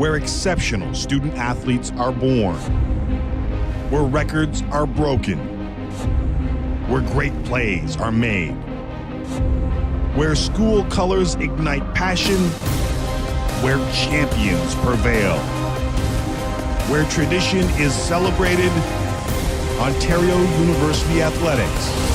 where exceptional student athletes are born, where records are broken, where great plays are made, where school colors ignite passion, where champions prevail, where tradition is celebrated. Ontario University Athletics.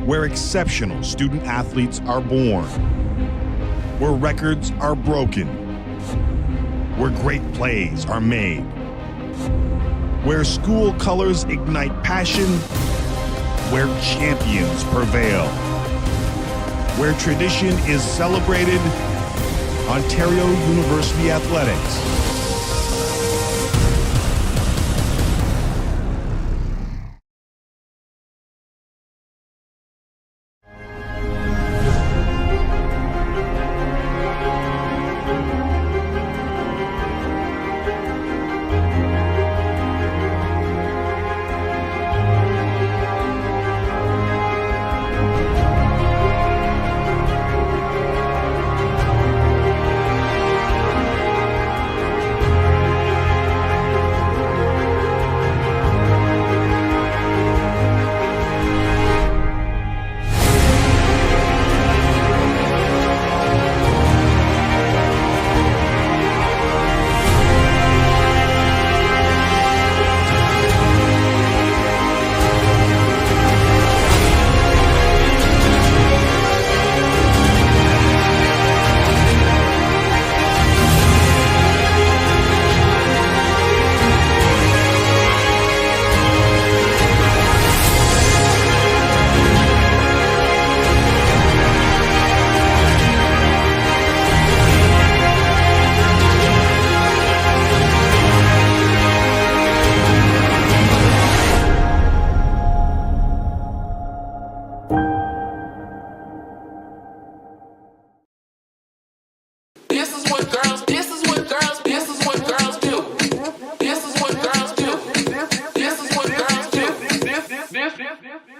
Where exceptional student athletes are born, where records are broken, where great plays are made, where school colors ignite passion, where champions prevail, where tradition is celebrated. Ontario University Athletics.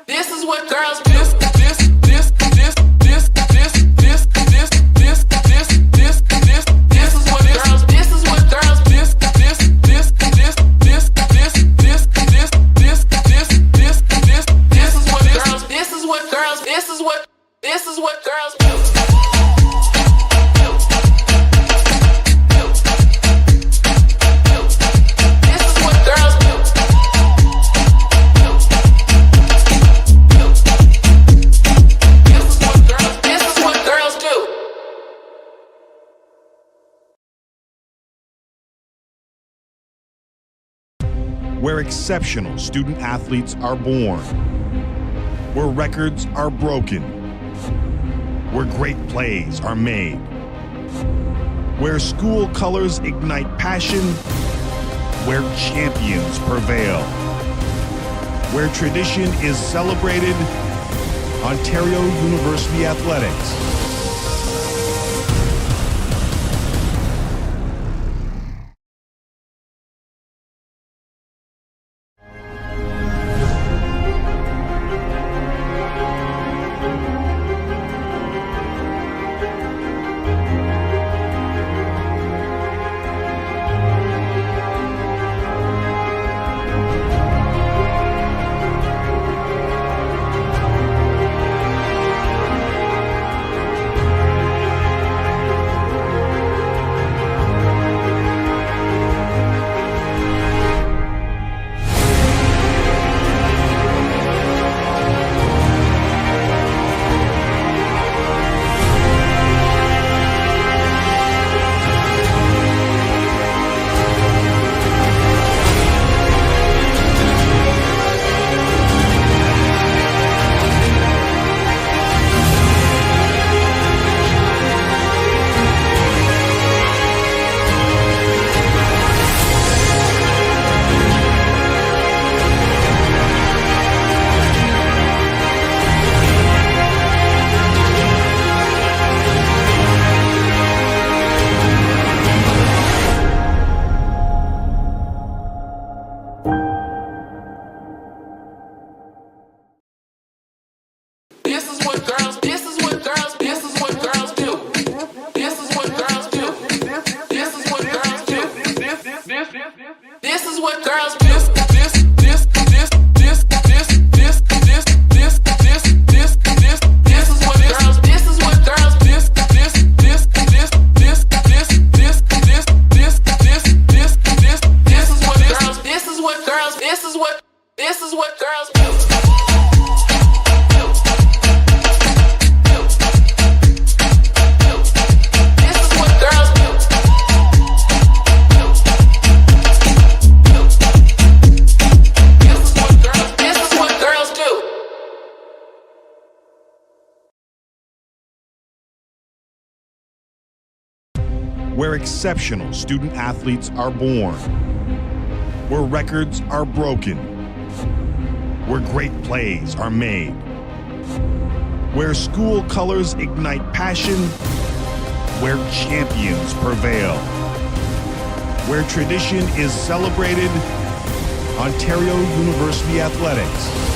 This is what girls do. where exceptional student athletes are born, where records are broken, where great plays are made, where school colors ignite passion, where champions prevail, where tradition is celebrated. Ontario University Athletics. Where exceptional student athletes are born, where records are broken, where great plays are made, where school colors ignite passion, where champions prevail, where tradition is celebrated. Ontario University Athletics.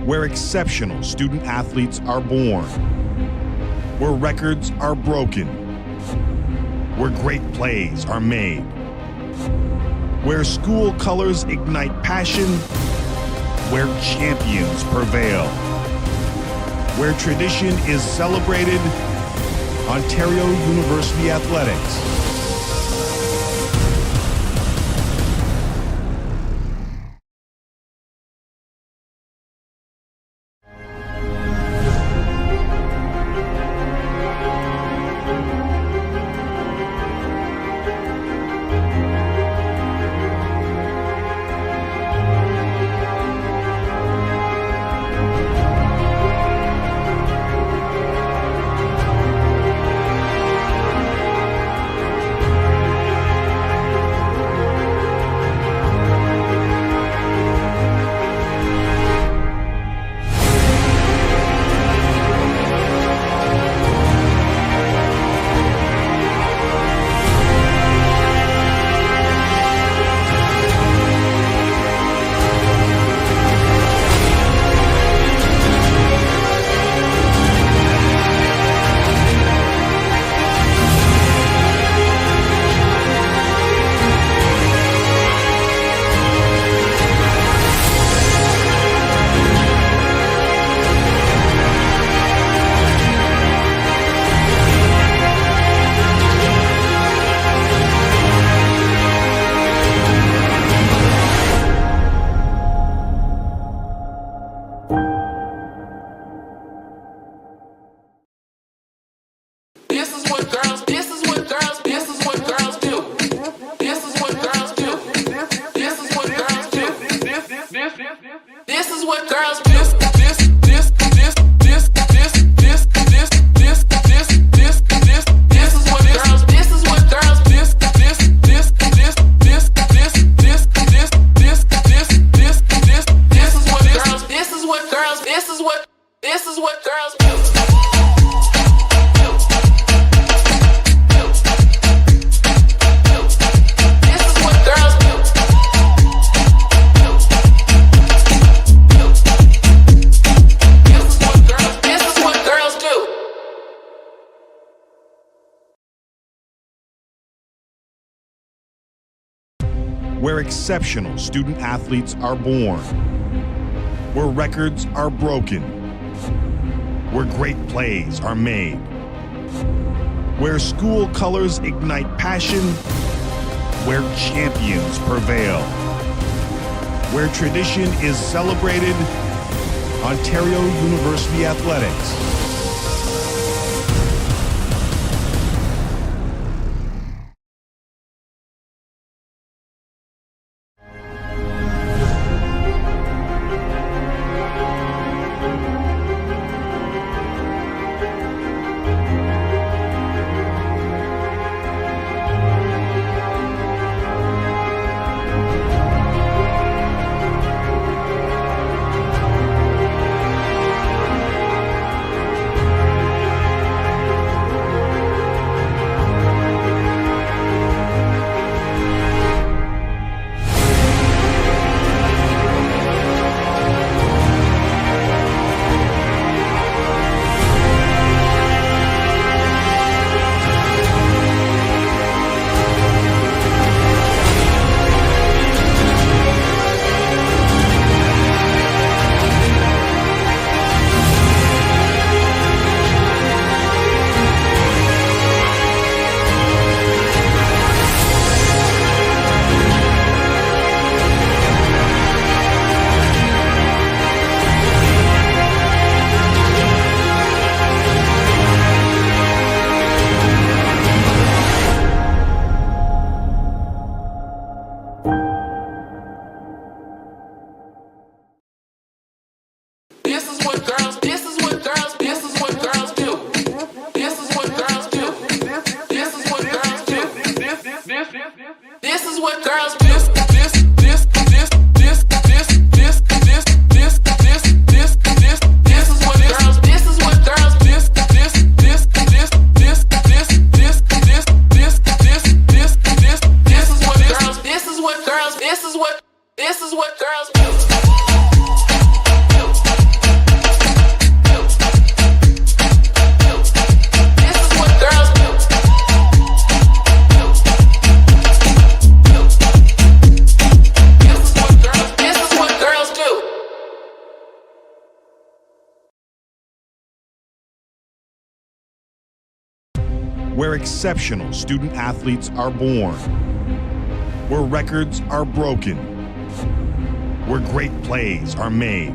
where exceptional student athletes are born, where records are broken, where great plays are made, where school colors ignite passion, where champions prevail, where tradition is celebrated. Ontario University Athletics. Where exceptional student athletes are born, where records are broken, where great plays are made, where school colors ignite passion, where champions prevail, where tradition is celebrated. Ontario University Athletics. This is what girls do. where exceptional student athletes are born, where records are broken, where great plays are made,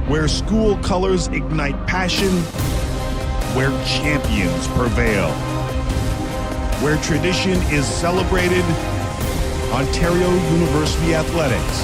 where school colors ignite passion, where champions prevail, where tradition is celebrated. Ontario University Athletics.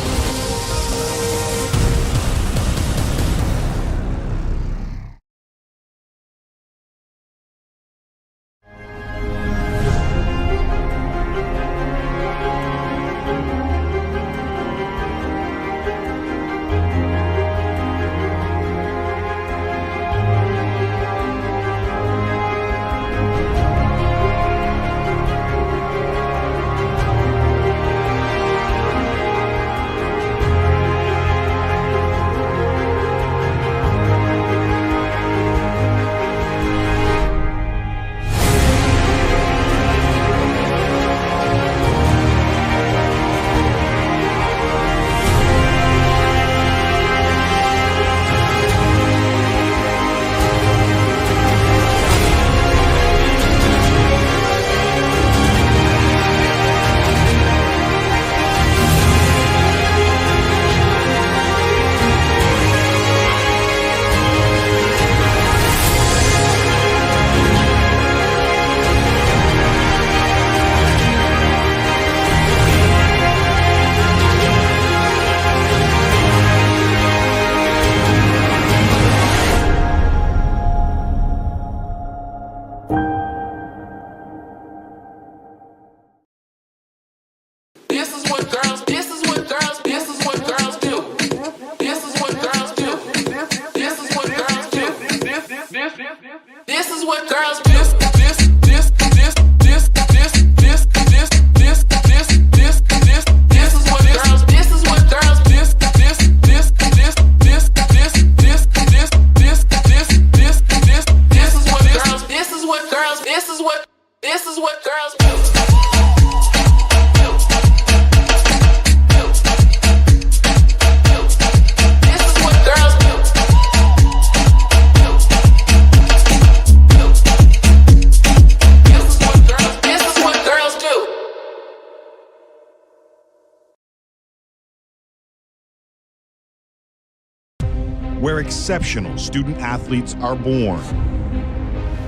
Where exceptional student athletes are born,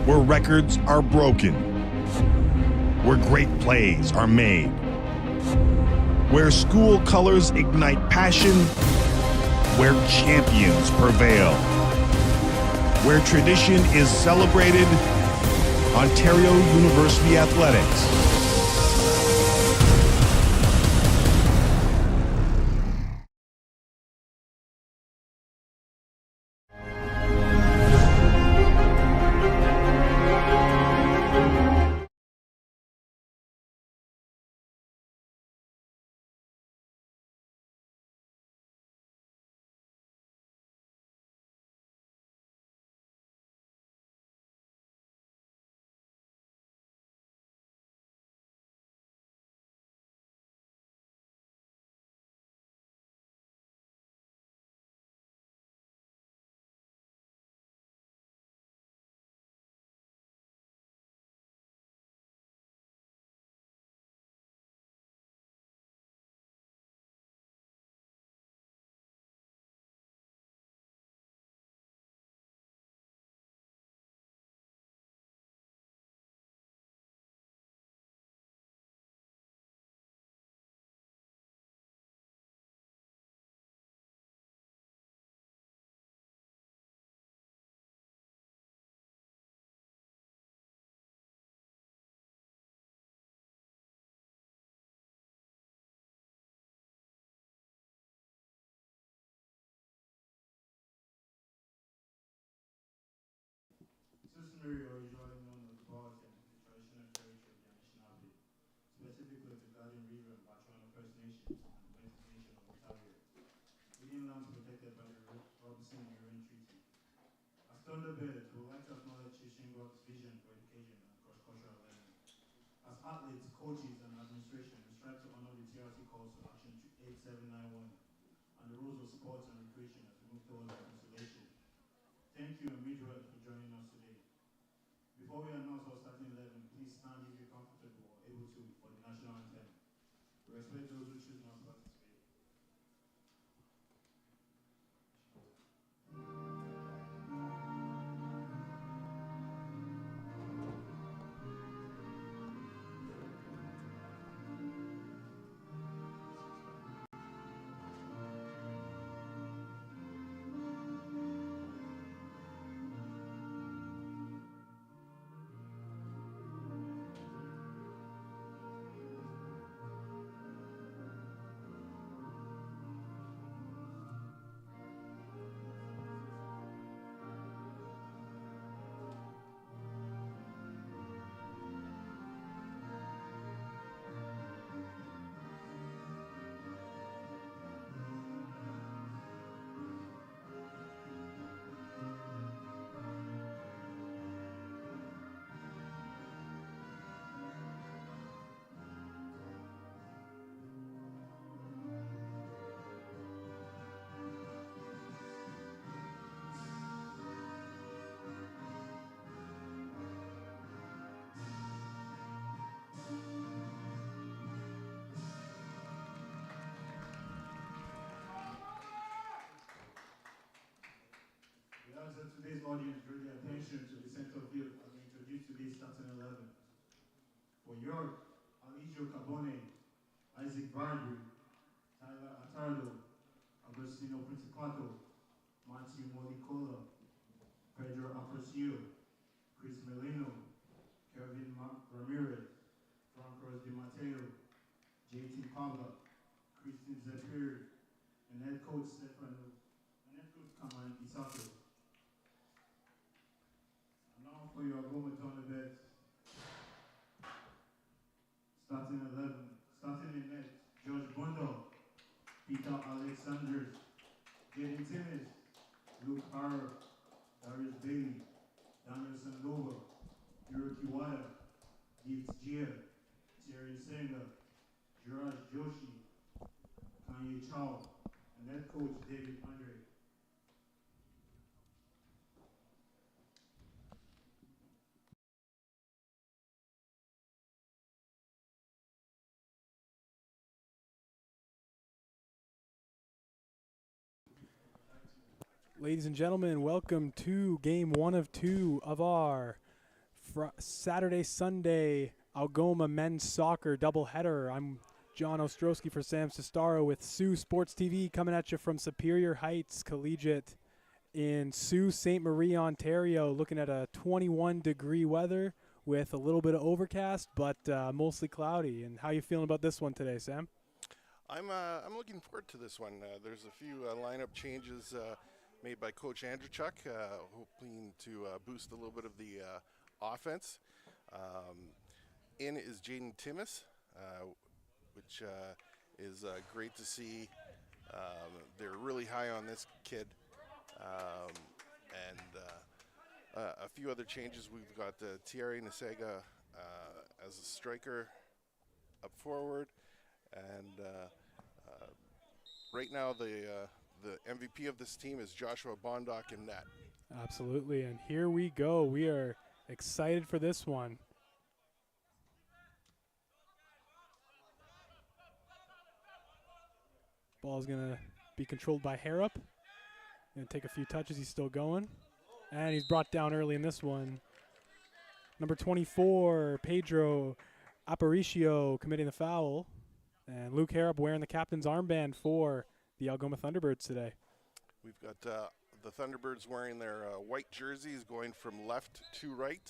where records are broken, where great plays are made, where school colors ignite passion, where champions prevail, where tradition is celebrated. Ontario University Athletics. Scenario usually known as the Barton is the traditional territory of the Anishinaabe, specifically the Garden River and Batchwana First Nations and the Métis Nation of Ontario, within lands protected by the Robeson-Urine Treaty. As Thunderbirds, we would like to acknowledge Shishingok's vision for education and cross-cultural learning. As athletes, coaches, and administration, we strive to honor the TRC calls to Action 8791 and the rules of sports and recreation as we move towards reconciliation. Thank you and Midwest for joining us today. Before Before we announce our starting 11, please stand if you're comfortable or able to for the national anthem. We respect those who choose not to participate. We ask that today's audience draw their attention to the center field as we introduce today's starting 11. For York, Aligio Carbone, Isaac Bradbury, Tyler Attardo, Agostino Principato, Matthew Molicola, Pedro Aprecio, Chris Melino, Kevin Ramirez, Francos Di Matteo, JT Pabla, Christian Zephyr, and head coach Kaman Isato. And now for your Algoma Thunderbirds. Starting 11, starting in net, George Bundle, Peter Alexanders, Jaden Timmis, Luke Harrer, Darius Bailey, Daniel Sandova, Hiroki Wada, Gibbs Gia, Thierry Senga, Jiraj Joshi, Kanye Chow, and head coach David Andre. Ladies and gentlemen, welcome to game 1 of 2 of our Saturday-Sunday Algoma men's soccer doubleheader. I'm John Ostrowski for Sam Sestaro with Sioux Sports TV coming at you from Superior Heights Collegiate in Sault Ste. Marie, Ontario, looking at a 21-degree weather with a little bit of overcast, but mostly cloudy. And how you feeling about this one today, Sam? I'm looking forward to this one. There's a few lineup changes made by Coach Andrzejczyk, hoping to boost a little bit of the offense. In is Jaden Timmis, which is great to see. They're really high on this kid. A few other changes. We've got Thierry Nisega as a striker up forward. And right now the MVP of this team is Joshua Bondock in net. Absolutely, and here we go. We are excited for this one. Ball's going to be controlled by Harrop. Going to take a few touches. He's still going. And he's brought down early in this one. Number 24, Pedro Aparicio, committing the foul. And Luke Harrop wearing the captain's armband for the Algoma Thunderbirds today. We've got the Thunderbirds wearing their white jerseys going from left to right,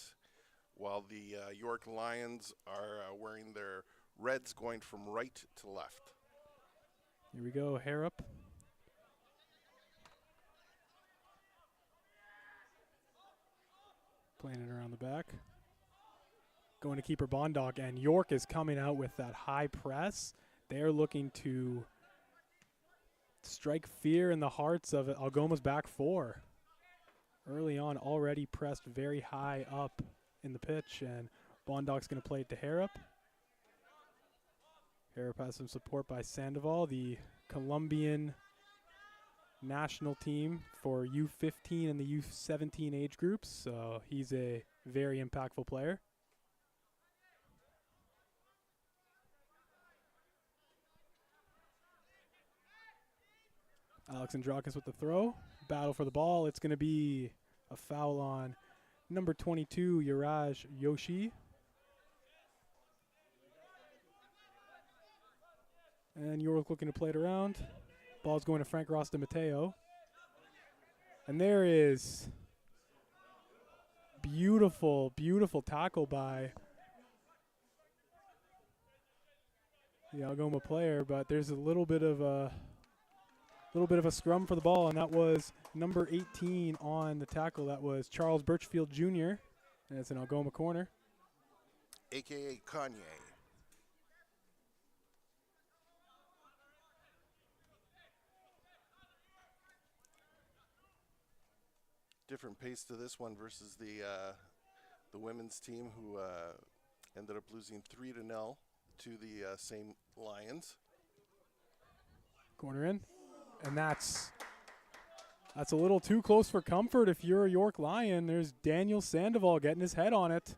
while the York Lions are wearing their reds going from right to left. Here we go, Harrop. Playing it around the back. Going to keeper Bondock, and York is coming out with that high press. They're looking to strike fear in the hearts of Algoma's back four. Early on, already pressed very high up in the pitch, and Bondock's going to play it to Harrop. Harrop has some support by Sandoval, the Colombian national team for U15 and the U17 age groups. So he's a very impactful player. Alex Andrakis with the throw. Battle for the ball. It's going to be a foul on number 22, Yuraj Yoshi. And York looking to play it around. Ball's going to Frank Ross de Mateo. And there is beautiful, beautiful tackle by the Algoma player, but there's a little bit of a scrum for the ball, and that was number 18 on the tackle. That was Charles Birchfield Jr., and it's an Algoma corner. AKA Kanye. Different pace to this one versus the women's team, who ended up losing 3-0 to the same Lions. Corner in, and that's a little too close for comfort if you're a York Lion. There's Daniel Sandoval getting his head on it.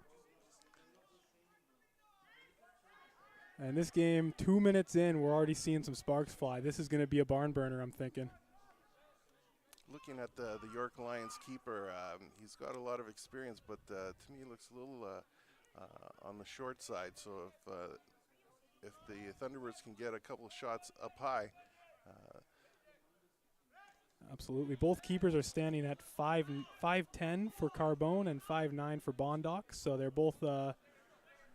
And this game, 2 minutes in, we're already seeing some sparks fly. This is going to be a barn burner, I'm thinking. Looking at the York Lions keeper, he's got a lot of experience, but to me he looks a little on the short side. So if the Thunderbirds can get a couple of shots up high. Absolutely. Both keepers are standing at 5'10" for Carbone and 5'9" for Bondoc. So they're both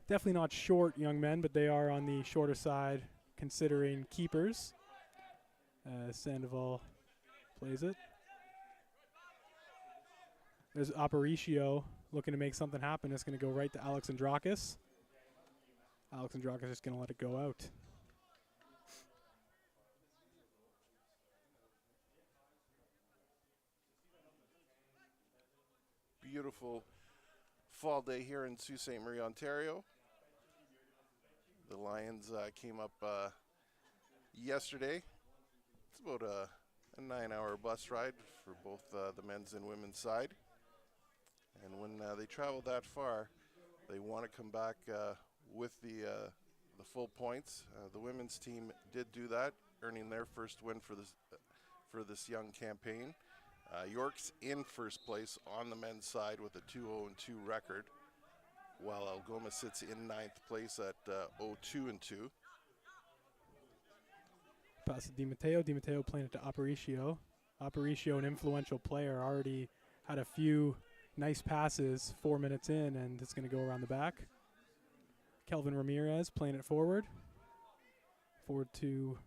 definitely not short young men, but they are on the shorter side considering keepers. Sandoval plays it. There's Aparicio looking to make something happen. It's going to go right to Alex Andrakis. Alex Andrakis is going to let it go out. Beautiful fall day here in Sault Ste. Marie, Ontario. The Lions came up yesterday. It's about a 9-hour bus ride for both the men's and women's side. And when they travel that far, they want to come back with the full points. The women's team did do that, earning their first win for this young campaign. York's in first place on the men's side with a 2-0-2 record, while Algoma sits in ninth place at 0-2-2. Pass to Di Matteo. Di Matteo playing it to Aparicio. Aparicio, an influential player, already had a few nice passes 4 minutes in, and it's going to go around the back. Kelvin Ramirez playing it forward. Forward to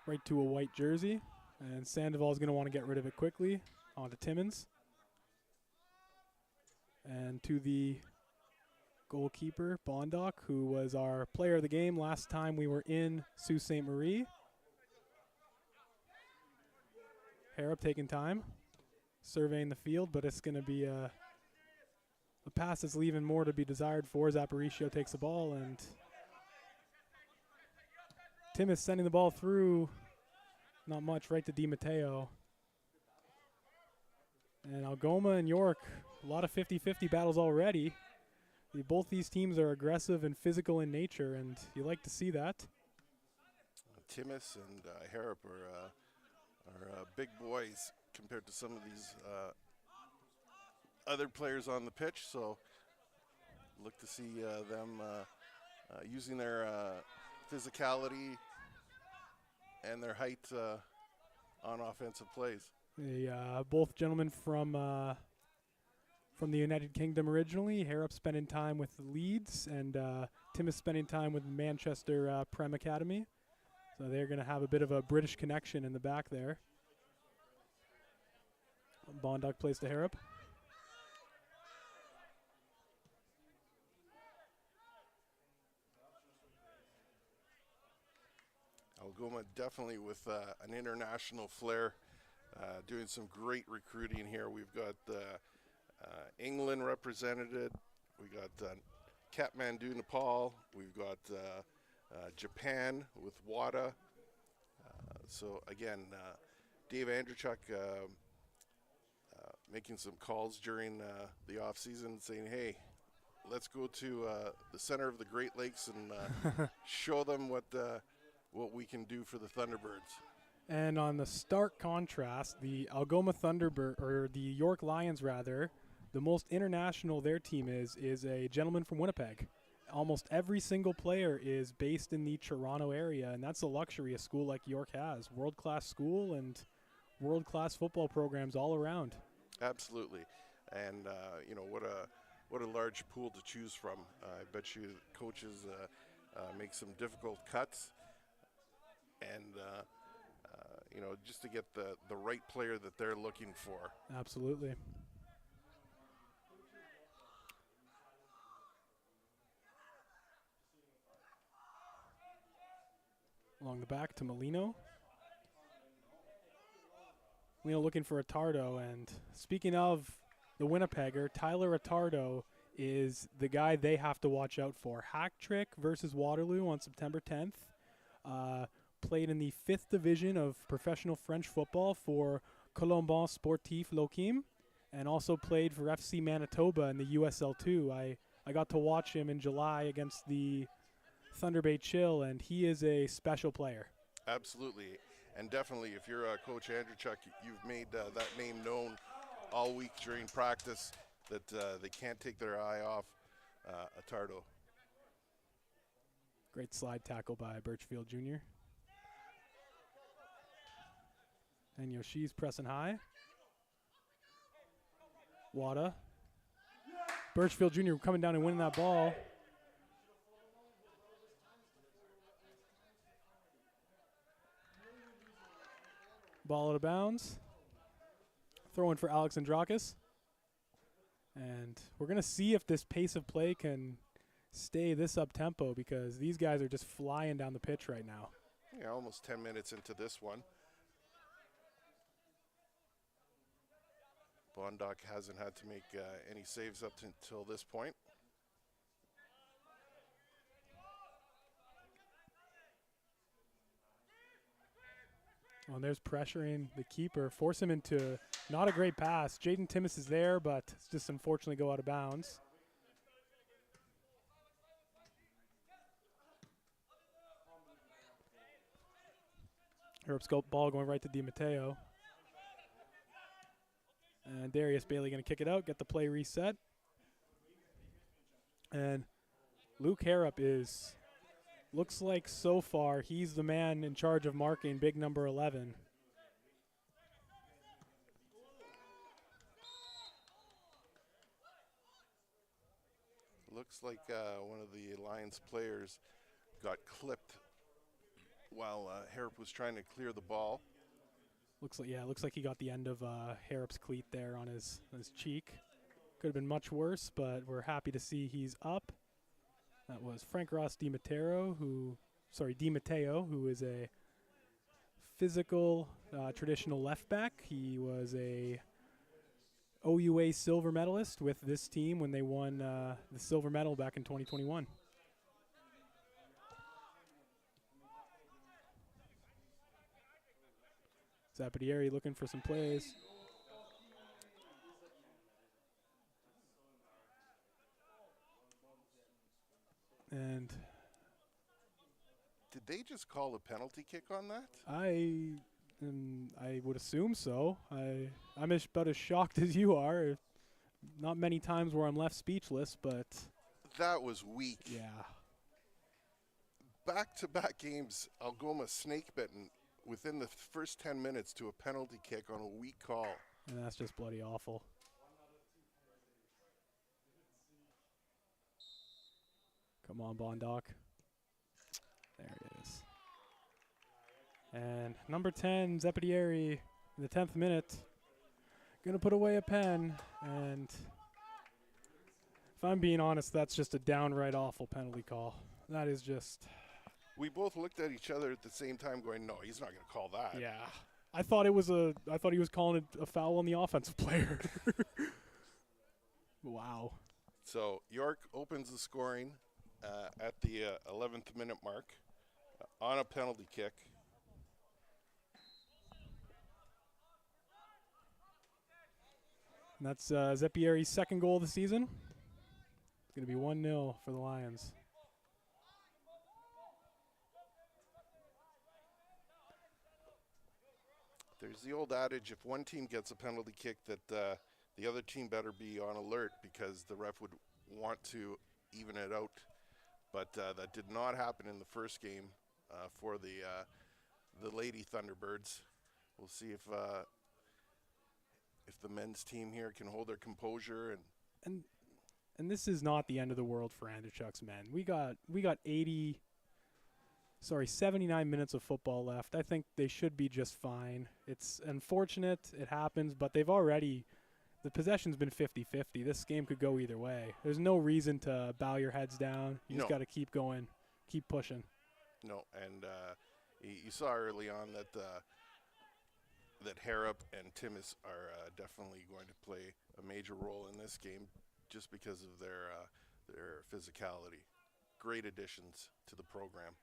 right to a white jersey. And Sandoval is going to want to get rid of it quickly. On to Timmins. And to the goalkeeper, Bondoc, who was our player of the game last time we were in Sault Ste. Marie. Harrop taking time, surveying the field, but it's going to be a pass that's leaving more to be desired for as Aparicio takes the ball, and Tim is sending the ball through, not much, right to Di Matteo. And Algoma and York, a lot of 50-50 battles already. Both these teams are aggressive and physical in nature, and you like to see that. Timmis and Harrop are big boys compared to some of these other players on the pitch, so look to see them using their physicality and their height on offensive plays. Both gentlemen from the United Kingdom originally. Harrop spending time with Leeds, and Tim is spending time with Manchester Prem Academy. So they're going to have a bit of a British connection in the back there. Bondoc plays to Harrop. Algoma definitely with an international flair, doing some great recruiting here. We've got England represented. We got Kathmandu, Nepal. We've got Japan with WADA. So again, Dave Andrzejczyk making some calls during the off season, saying, "Hey, let's go to the center of the Great Lakes and show them what we can do for the Thunderbirds." And on the stark contrast, the Algoma Thunderbird, or the York Lions rather, the most international their team is a gentleman from Winnipeg. Almost every single player is based in the Toronto area, and that's a luxury a school like York has. World-class school and world-class football programs all around. Absolutely, and you know, what a large pool to choose from. I bet you coaches make some difficult cuts, and you know, just to get the right player that they're looking for. Absolutely. Along the back to Molino. Molino looking for Attardo, and speaking of the Winnipegger, Tyler Attardo is the guy they have to watch out for. Hack trick versus Waterloo on September 10th. Played in the 5th division of professional French football for Colomban Sportif Lokim, and also played for FC Manitoba in the USL2. I got to watch him in July against the Thunder Bay Chill, and he is a special player. Absolutely, and definitely if you're Coach Andrewchuk, you've made that name known all week during practice, that they can't take their eye off Attardo. Great slide tackle by Birchfield Jr. And Yoshi's pressing high. Wada. Birchfield Jr. coming down and winning that ball. Ball out of bounds. Throw in for Alex Andrakis. And we're going to see if this pace of play can stay this up-tempo, because these guys are just flying down the pitch right now. Yeah, almost 10 minutes into this one. Bondoc hasn't had to make any saves up until this point. Well, and there's pressuring the keeper, force him into not a great pass. Jaden Timmis is there, but it's just unfortunately go out of bounds. Europe's ball going right to Di Matteo. And Darius Bailey going to kick it out, get the play reset. And Luke Harrop looks like so far he's the man in charge of marking big number 11. Looks like one of the Lions players got clipped while Harrop was trying to clear the ball. Looks like he got the end of Harrop's cleat there on his cheek. Could have been much worse, but we're happy to see he's up. That was Frank Ross Di Matteo, who is a physical traditional left back. He was a OUA silver medalist with this team when they won the silver medal back in 2021. Zapatieri looking for some plays. And did they just call a penalty kick on that? I would assume so. I'm about as shocked as you are. Not many times where I'm left speechless, but that was weak. Yeah. Back-to-back games, Algoma snake-bitten within the first 10 minutes to a penalty kick on a weak call. And that's just bloody awful. Come on, Bondoc. There it is. And number 10, Zapatieri, in the 10th minute, going to put away a pen. And if I'm being honest, that's just a downright awful penalty call. That is just... We both looked at each other at the same time going, no, he's not going to call that. Yeah. I thought he was calling it a foul on the offensive player. Wow. So York opens the scoring at the 11th minute mark on a penalty kick. And that's Zeppieri's second goal of the season. It's going to be 1-0 for the Lions. There's the old adage, if one team gets a penalty kick, that the other team better be on alert because the ref would want to even it out. But that did not happen in the first game for the Lady Thunderbirds. We'll see if the men's team here can hold their composure. And this is not the end of the world for Andrechuk's men. We got 79 minutes of football left. I think they should be just fine. It's unfortunate it happens, but the possession's been 50-50. This game could go either way. There's no reason to bow your heads down. You just got to keep going, keep pushing. No, and you saw early on that Harrop and Timmis are definitely going to play a major role in this game just because of their physicality. Great additions to the program.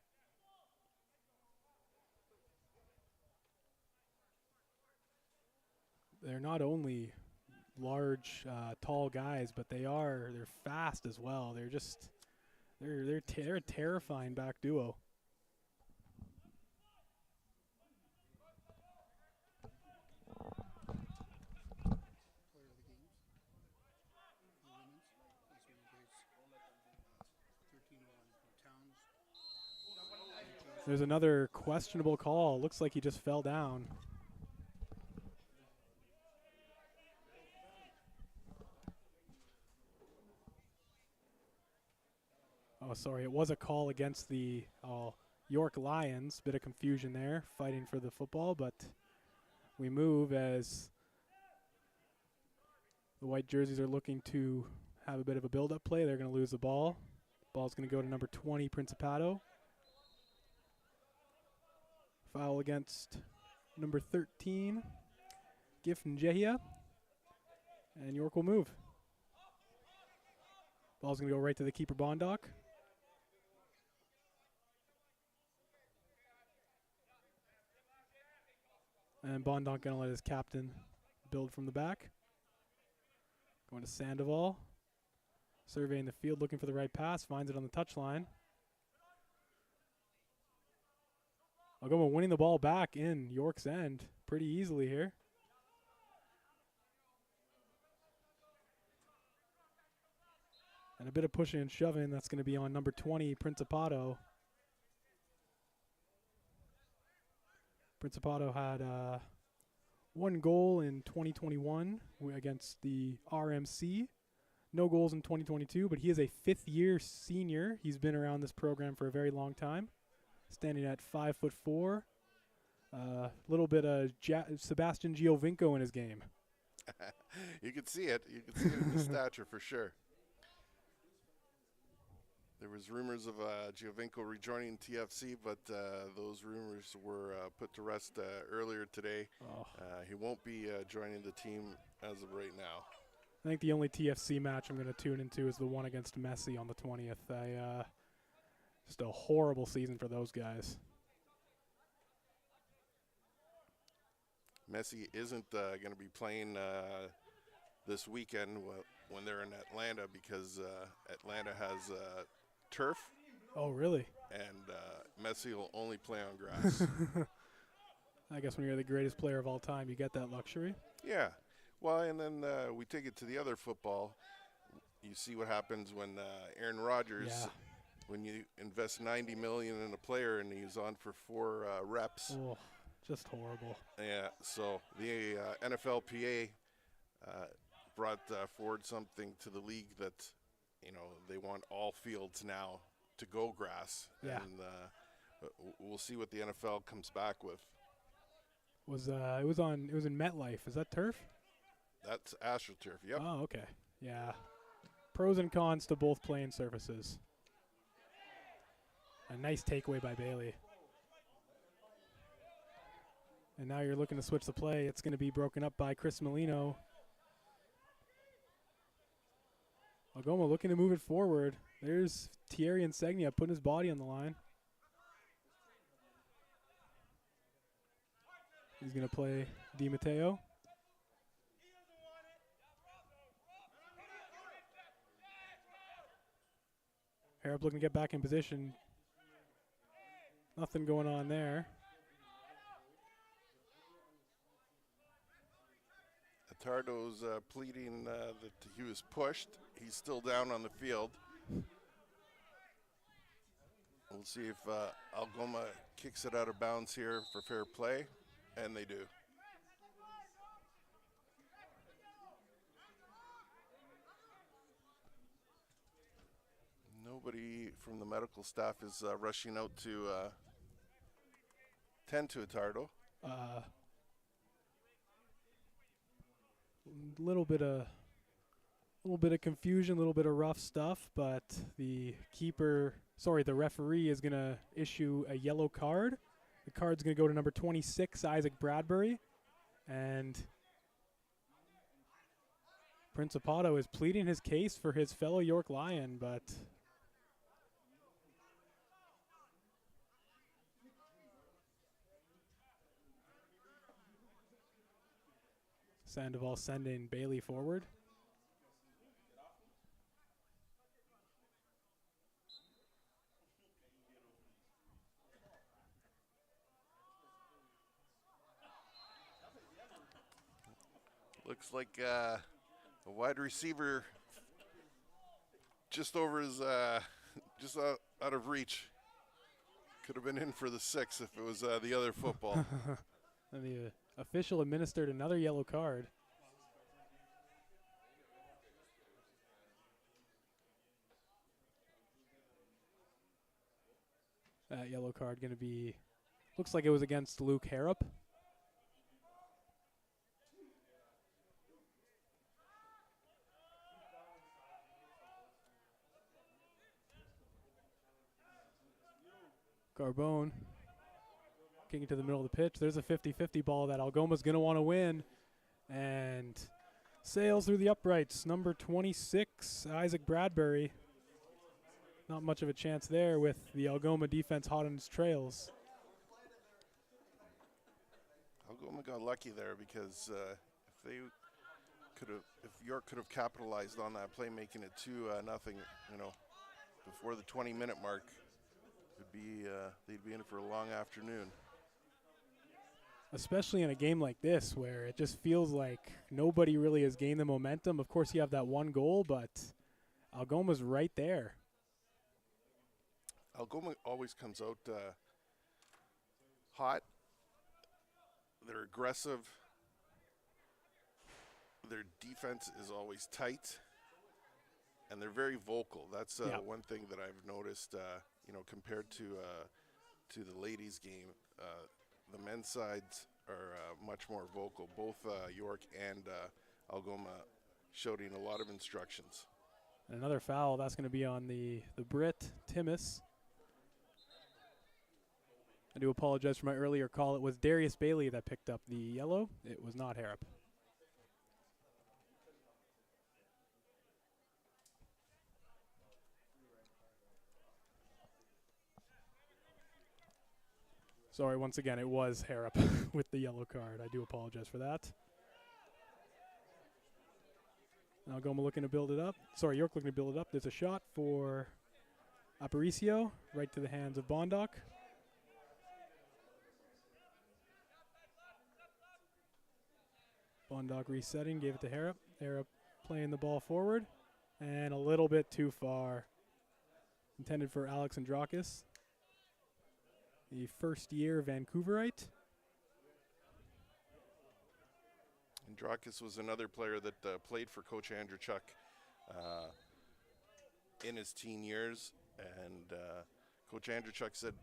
They're not only large, tall guys, but they're fast as well. They're a terrifying back duo. There's another questionable call. Looks like he just fell down. Oh, sorry. It was a call against the York Lions. Bit of confusion there, fighting for the football, but we move as the white jerseys are looking to have a bit of a build-up play. They're going to lose the ball. Ball's going to go to number 20, Principato. Foul against number 13, Gif Njehia. And York will move. Ball's going to go right to the keeper, Bondoc. And Bondoc going to let his captain build from the back. Going to Sandoval. Surveying the field, looking for the right pass. Finds it on the touchline. Algoma winning the ball back in York's end pretty easily here. And a bit of pushing and shoving. That's going to be on number 20, Principato. Principato had one goal in 2021 against the RMC. No goals in 2022, but he is a fifth-year senior. He's been around this program for a very long time. Standing at 5'4". Little bit of Sebastian Giovinco in his game. You can see it. You can see it in the stature for sure. There was rumors of Giovinco rejoining TFC, but those rumors were put to rest earlier today. Oh. He won't be joining the team as of right now. I think the only TFC match I'm going to tune into is the one against Messi on the 20th. Just a horrible season for those guys. Messi isn't going to be playing this weekend when they're in Atlanta because Atlanta has turf. Oh, really? And Messi will only play on grass. I guess when you're the greatest player of all time, you get that luxury. Yeah. Well, and then we take it to the other football. You see what happens when Aaron Rodgers, when you invest $90 million in a player and he's on for 4 reps. Oh, just horrible. Yeah, so the NFLPA brought forward something to the league that, they want all fields now to go grass. Yeah. And we'll see what the NFL comes back with. It was in MetLife. Is that turf? That's AstroTurf, yep. Oh, okay. Yeah. Pros and cons to both playing surfaces. A nice takeaway by Bailey. And now you're looking to switch the play. It's going to be broken up by Chris Molino. Algoma looking to move it forward. There's Thierry Insegna putting his body on the line. He's going to play Di Matteo. Harrop looking to get back in position. Nothing going on there. Tardo's pleading that he was pushed. He's still down on the field. We'll see if Algoma kicks it out of bounds here for fair play, and they do. Nobody from the medical staff is rushing out to tend to Tardo. Little bit of confusion, a little bit of rough stuff, but the referee is going to issue a yellow card. The card's going to go to number 26, Isaac Bradbury, and Principato is pleading his case for his fellow York Lion, but Sandoval sending Bailey forward. Looks like a wide receiver just over his, just out of reach. Could have been in for the 6 if it was the other football. And the official administered another yellow card. That yellow card going to be, looks like it was against Luke Harrop. Carbone kicking to the middle of the pitch. There's a 50-50 ball that Algoma's going to want to win. And sails through the uprights. Number 26, Isaac Bradbury. Not much of a chance there with the Algoma defense hot on its trails. Algoma got lucky there because if York could have capitalized on that play, making it 2-0, before the 20-minute mark, they'd be in for a long afternoon. Especially in a game like this where it just feels like nobody really has gained the momentum. Of course, you have that one goal, but Algoma's right there. Algoma always comes out hot. They're aggressive. Their defense is always tight, and they're very vocal. That's one thing that I've noticed. Compared to the ladies' game, the men's sides are much more vocal. Both York and Algoma shouting a lot of instructions. And another foul. That's going to be on the Brit Timmis. I do apologize for my earlier call. It was Darius Bailey that picked up the yellow. It was not Harrop. Sorry, once again, it was Harrop with the yellow card. I do apologize for that. Algoma looking to build it up. Sorry, York looking to build it up. There's a shot for Aparicio, right to the hands of Bondoc. Bondoc resetting, gave it to Harrop. Harrop playing the ball forward, and a little bit too far. Intended for Alex Andrakis, the first-year Vancouverite. Andrakis was another player that played for Coach Andrechuk in his teen years, and Coach Andrechuk said,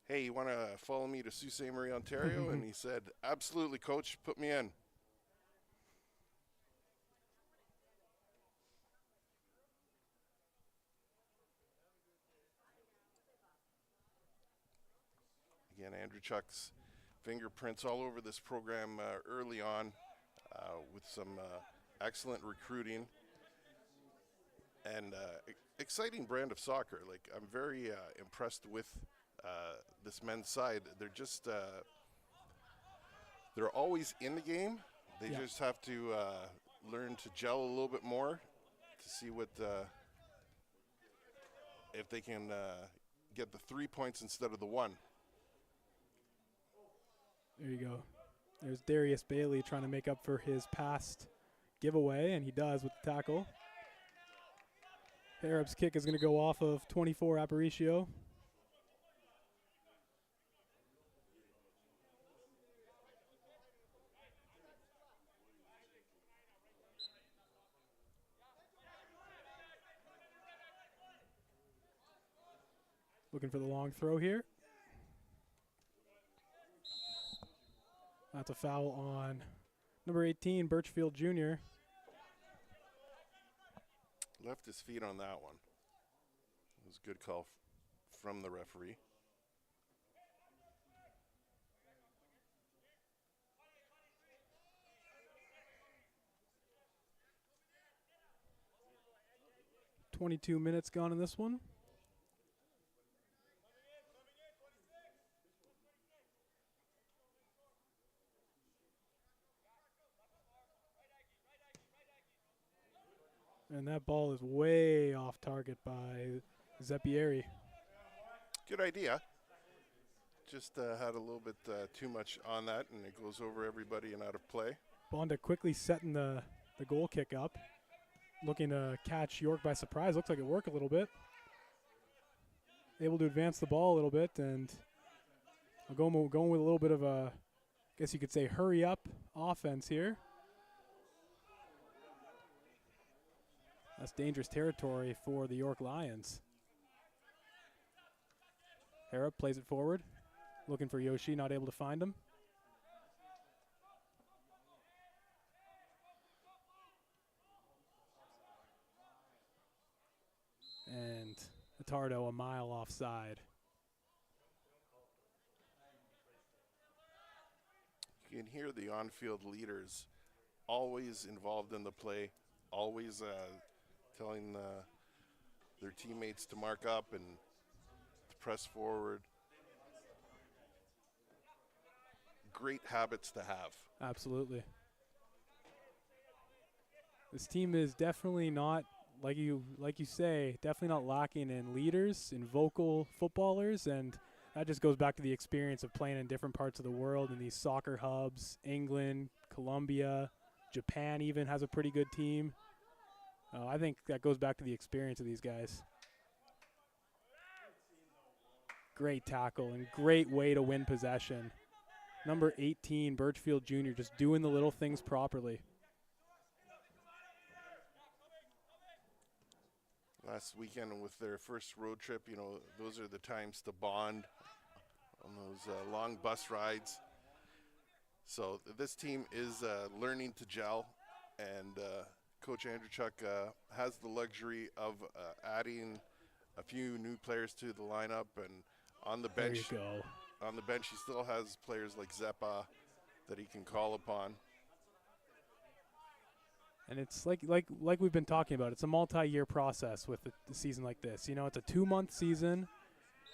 "Hey, you want to follow me to Sault Ste. Marie, Ontario?" And he said, "Absolutely, Coach, put me in." Again, Andrechuk's fingerprints all over this program early on with some excellent recruiting and exciting brand of soccer. Like, I'm very impressed with this men's side. They're just they're always in the game. They just have to learn to gel a little bit more to see what if they can get the 3 points instead of the 1. There you go. There's Darius Bailey trying to make up for his past giveaway, and he does with the tackle. Arab's kick is going to go off of 24 Aparicio. Looking for the long throw here. That's a foul on number 18, Birchfield Jr. Left his feet on that one. It was a good call from the referee. .22 minutes gone in this one. And that ball is way off target by Zeppieri. Good idea. Just had a little bit too much on that, and it goes over everybody and out of play. Bonda quickly setting the goal kick up. Looking to catch York by surprise. Looks like it worked a little bit. Able to advance the ball a little bit, and Algoma going with a little bit of a, I guess you could say, hurry up offense here. That's dangerous territory for the York Lions. Harrop plays it forward, looking for Yoshi, not able to find him. And Attardo a mile offside. You can hear the on-field leaders always involved in the play, always telling their teammates to mark up and to press forward. Great habits to have. Absolutely. This team is definitely not, like you say, definitely not lacking in leaders, in vocal footballers, and that just goes back to the experience of playing in different parts of the world in these soccer hubs. England, Colombia, Japan even has a pretty good team. I think that goes back to the experience of these guys. Great tackle and great way to win possession. Number 18, Birchfield Jr., just doing the little things properly. Last weekend with their first road trip, you know, those are the times to bond on those long bus rides. So this team is learning to gel, and Coach Andrewchuk has the luxury of adding a few new players to the lineup, and on the bench, There you go. on the bench, he still has players like Zeppa that he can call upon. And it's like we've been talking about. It's a multi-year process with a season like this. You know, it's a 2-month season.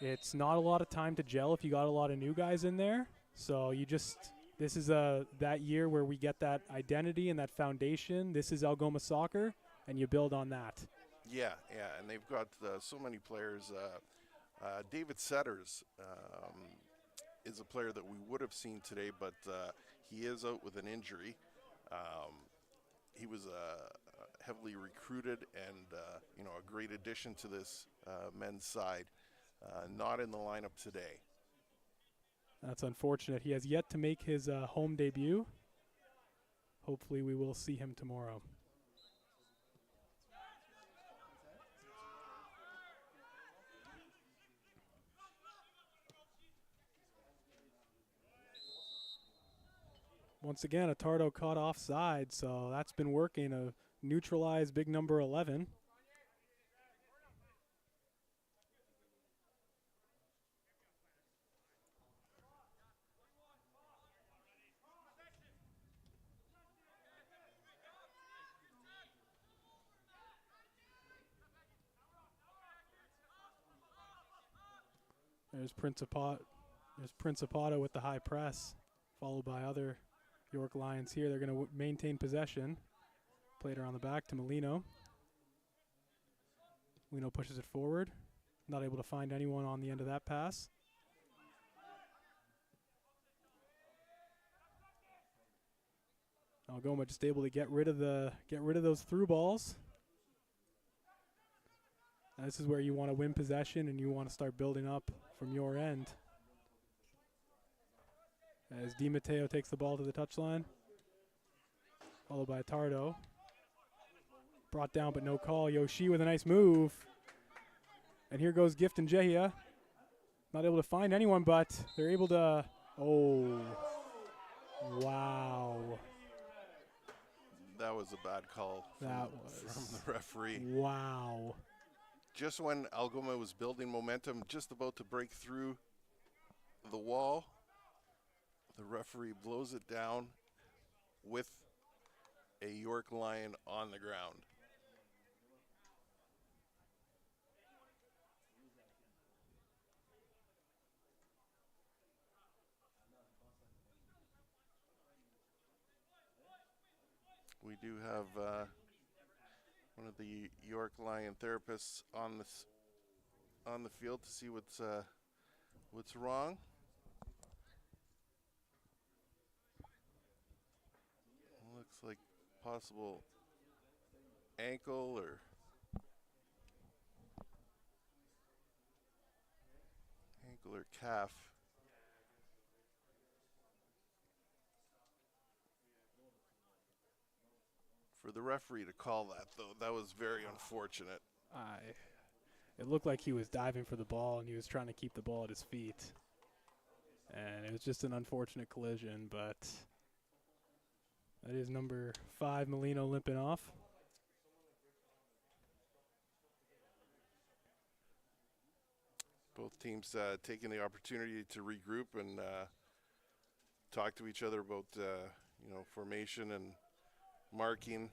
It's not a lot of time to gel if you got a lot of new guys in there. So this is that year where we get that identity and that foundation. This is Algoma soccer, and you build on that. Yeah, and they've got so many players. David Setters is a player that we would have seen today, but he is out with an injury. He was heavily recruited and a great addition to this men's side. Not in the lineup today. That's unfortunate. He has yet to make his home debut. Hopefully we will see him tomorrow. Once again, Attardo caught offside, so that's been working. A neutralized big number 11. There's Principato with the high press, followed by other York Lions here. They're going to maintain possession. Played around the back to Molino. Molino pushes it forward. Not able to find anyone on the end of that pass. Algoma just able to get rid of those through balls. And this is where you want to win possession and you want to start building up from your end. As Di Matteo takes the ball to the touchline, followed by Tardo. Brought down but no call. Yoshi with a nice move. And here goes Gift and Jehia. Not able to find anyone, but they're able to, oh, wow. That was a bad call from the referee. Wow. Just when Algoma was building momentum, just about to break through the wall, the referee blows it down with a York Lion on the ground. We do have one of the York Lion therapists on the field to see what's wrong. Looks like possible ankle or calf. For the referee to call that, though, that was very unfortunate. It looked like he was diving for the ball and he was trying to keep the ball at his feet. And it was just an unfortunate collision, but that is number 5, Molino, limping off. Both teams taking the opportunity to regroup and talk to each other about formation and marking.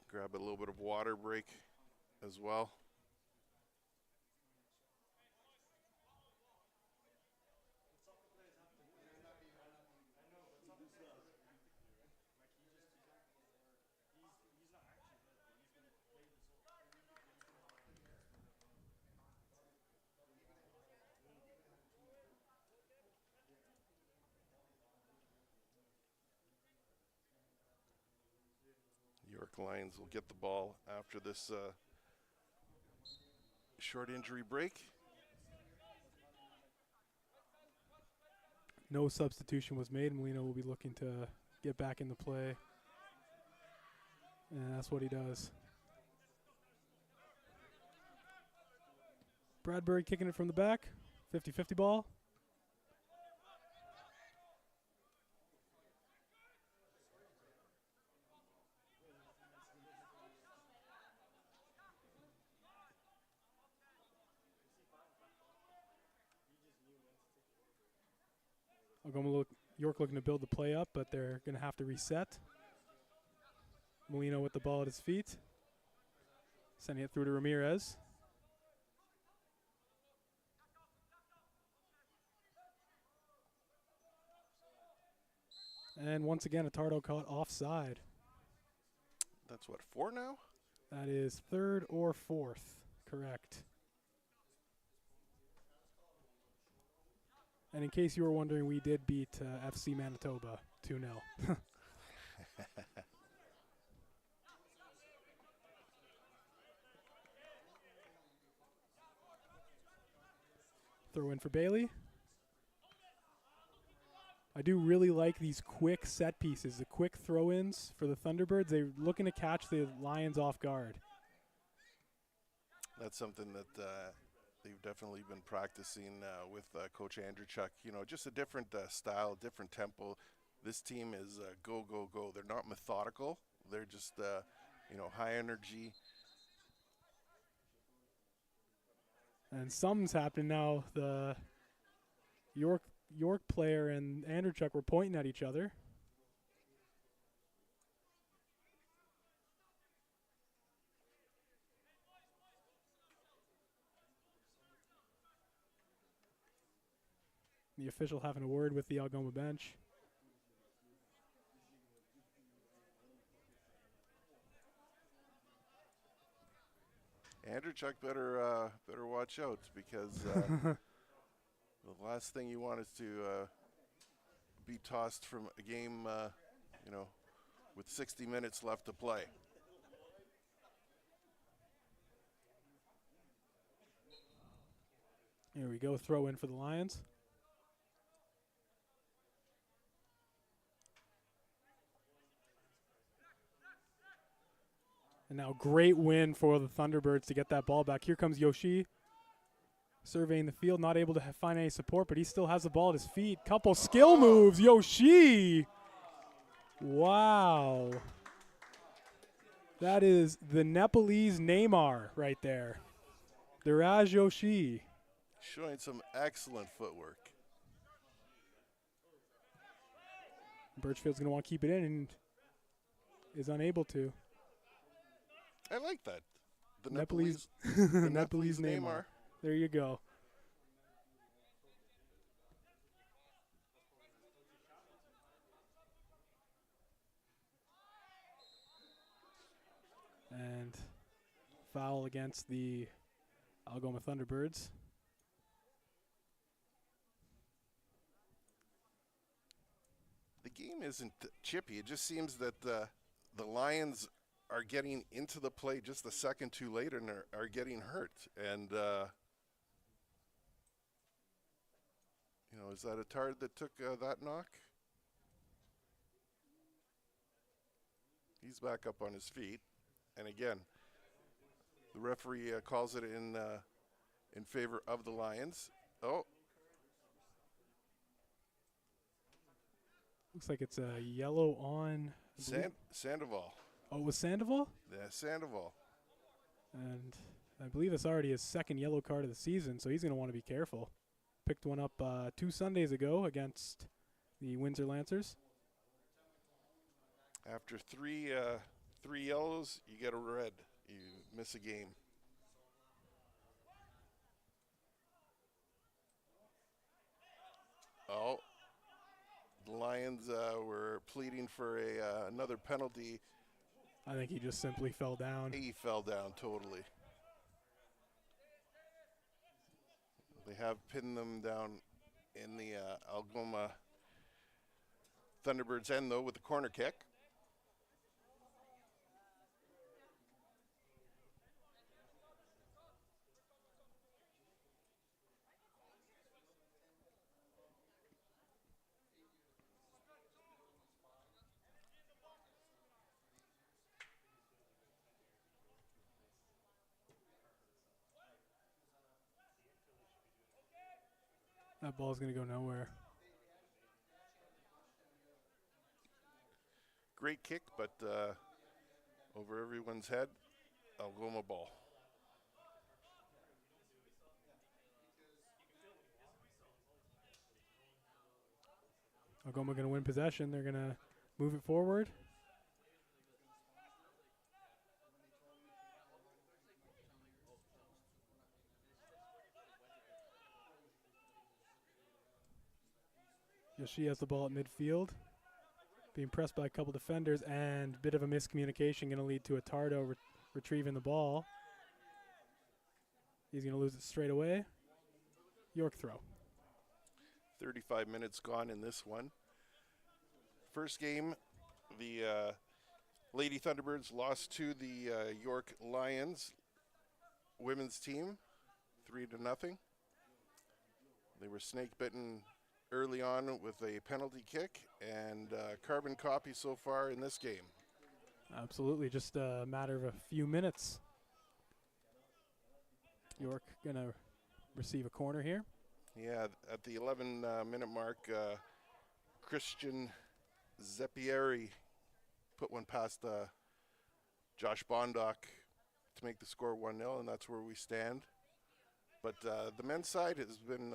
Grab a little bit of water break as well. York Lions will get the ball after this short injury break. No substitution was made. Molino will be looking to get back into play. And that's what he does. Bradbury kicking it from the back. 50-50 ball. York looking to build the play up, but they're going to have to reset. Molino with the ball at his feet. Sending it through to Ramirez. And once again, a Tardo caught offside. That's what, 4 now? That is 3rd or 4th, correct. And in case you were wondering, we did beat FC Manitoba 2-0. Throw in for Bailey. I do really like these quick set pieces, the quick throw-ins for the Thunderbirds. They're looking to catch the Lions off guard. That's something that they've definitely been practicing with Coach Andrewchuk. You know, just a different style, different tempo. This team is go, go, go. They're not methodical. They're just, high energy. And something's happening now. The York player and Andrewchuk were pointing at each other. The official having a word with the Algoma bench. Andrew Chuck better watch out, because the last thing you want is to be tossed from a game, with 60 minutes left to play. Here we go, throw in for the Lions. And now great win for the Thunderbirds to get that ball back. Here comes Yoshi, surveying the field, not able to find any support, but he still has the ball at his feet. Couple skill moves, Yoshi. Wow. That is the Nepalese Neymar right there. Diraj Yoshi. Showing some excellent footwork. Birchfield's going to want to keep it in and is unable to. I like that. The Nepalese, the Nepalese Neymar. There you go. And foul against the Algoma Thunderbirds. The game isn't chippy. It just seems that the Lions are getting into the play just a second too late and are getting hurt. And, is that a Tard that took that knock? He's back up on his feet. And again, the referee calls it in favor of the Lions. Oh. Looks like it's a yellow on Sandoval. Oh, it was Sandoval? Yeah, Sandoval. And I believe it's already his second yellow card of the season, so he's going to want to be careful. Picked one up 2 Sundays ago against the Windsor Lancers. After three yellows, you get a red. You miss a game. Oh, the Lions were pleading for another penalty. I think he just simply fell down. He fell down totally. They have pinned them down in the Algoma Thunderbirds end, though, with the corner kick. That ball's going to go nowhere. Great kick, but over everyone's head, Algoma ball. Algoma going to win possession. They're going to move it forward. Yoshi has the ball at midfield, being pressed by a couple defenders, and a bit of a miscommunication going to lead to a Tardo retrieving the ball. He's going to lose it straight away. York throw. 35 minutes gone in this one. First game, the Lady Thunderbirds lost to the York Lions women's team, 3-0. They were snake bitten early on with a penalty kick, and carbon copy so far in this game. Absolutely, just a matter of a few minutes. York going to receive a corner here. Yeah, at the 11-minute mark, Christian Zeppieri put one past Josh Bondock to make the score 1-0, and that's where we stand. But the men's side has been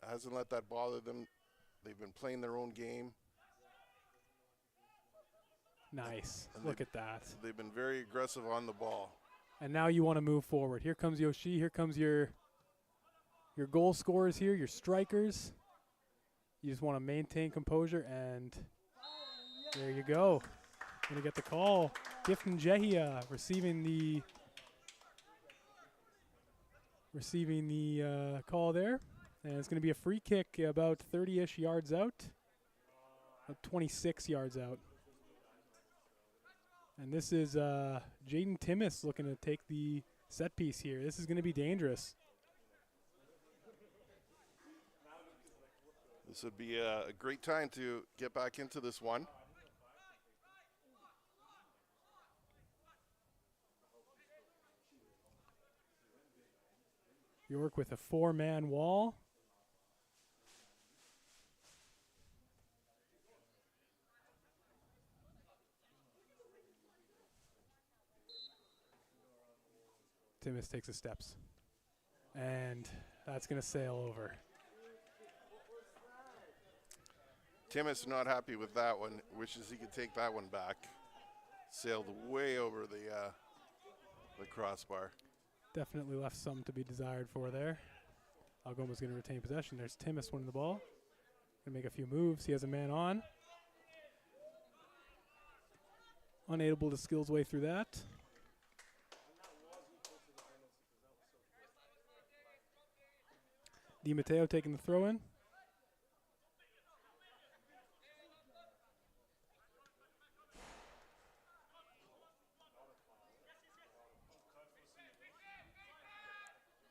hasn't let that bother them. They've been playing their own game. Nice. And look at that. They've been very aggressive on the ball. And now you want to move forward. Here comes Yoshi. Here comes your goal scorers here, your strikers. You just want to maintain composure, and there you go. Going to get the call. Gifton Jehia receiving the receiving the call there. And it's going to be a free kick about 30-ish yards out, about 26 yards out. And this is Jaden Timmis looking to take the set piece here. This is going to be dangerous. This would be a great time to get back into this one. York with a 4-man wall. Timmis takes the steps. And that's going to sail over. Timmis not happy with that one. Wishes he could take that one back. Sailed way over the crossbar. Definitely left some to be desired for there. Algoma's going to retain possession. There's Timmis winning the ball. Going to make a few moves. He has a man on. Unable to skill his way through that. Di Matteo taking the throw in.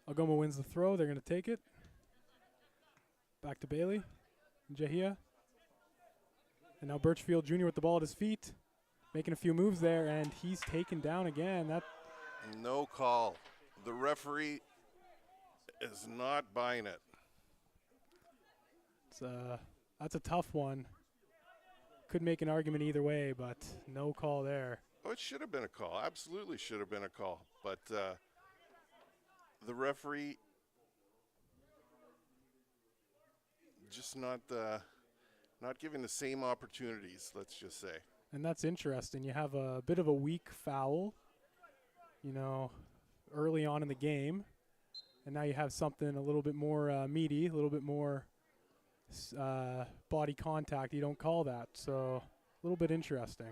Algoma wins the throw. They're going to take it. Back to Bailey. Jahia. And now Birchfield Jr. with the ball at his feet. Making a few moves there, and he's taken down again. No call. The referee is not buying it. That's a tough one. Could make an argument either way, but no call there. Oh, it should have been a call. Absolutely should have been a call. But the referee just not giving the same opportunities, let's just say. And that's interesting. You have a bit of a weak foul, early on in the game. And now you have something a little bit more meaty, a little bit more body contact. You don't call that. So a little bit interesting.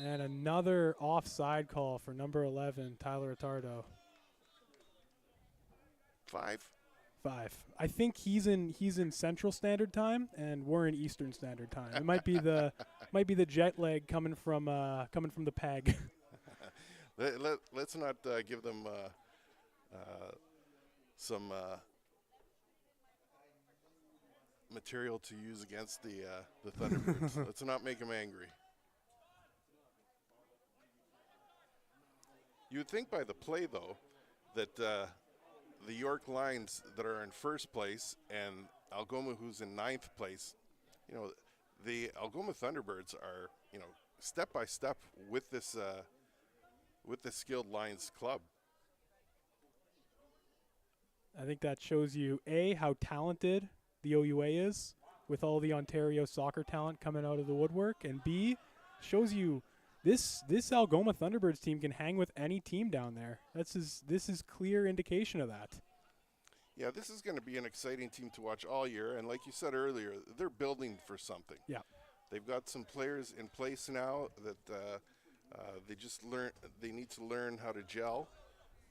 And another offside call for number 11, Tyler Attardo. 5. I think he's in Central Standard Time, and we're in Eastern Standard Time. It might be the jet lag coming from the PEG. Let's not give them some material to use against the Thunderbirds. Let's not make them angry. You would think by the play, though, that the York Lions that are in first place and Algoma, who's in 9th place, the Algoma Thunderbirds are, step by step with this skilled Lions club. I think that shows you, A, how talented the OUA is with all the Ontario soccer talent coming out of the woodwork, and B, shows you this Algoma Thunderbirds team can hang with any team down there. This is clear indication of that. Yeah, this is going to be an exciting team to watch all year, and like you said earlier, they're building for something. Yeah, they've got some players in place now that they need to learn how to gel,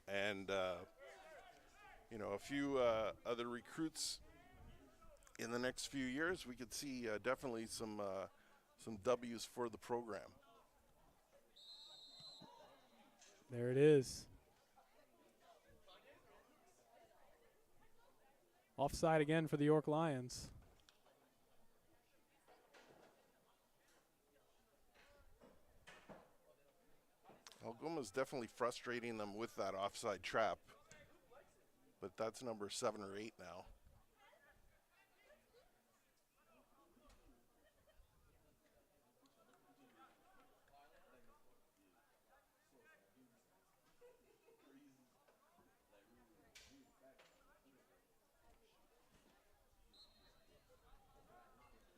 and a few other recruits in the next few years. We could see definitely some W's for the program. There it is. Offside again for the York Lions. Algoma's definitely frustrating them with that offside trap, but that's number 7 or 8 now.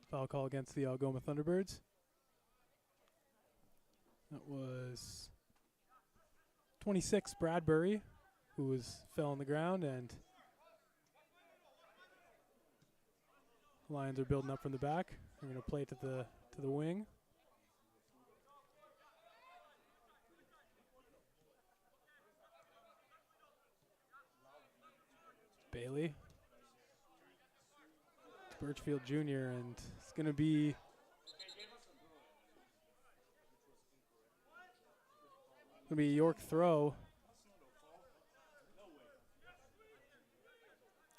Foul call against the Algoma Thunderbirds. That was 26, Bradbury, who fell on the ground, and Lions are building up from the back. They're going to play it to the wing. Bailey. It's Birchfield Jr., and it's going to be a York throw.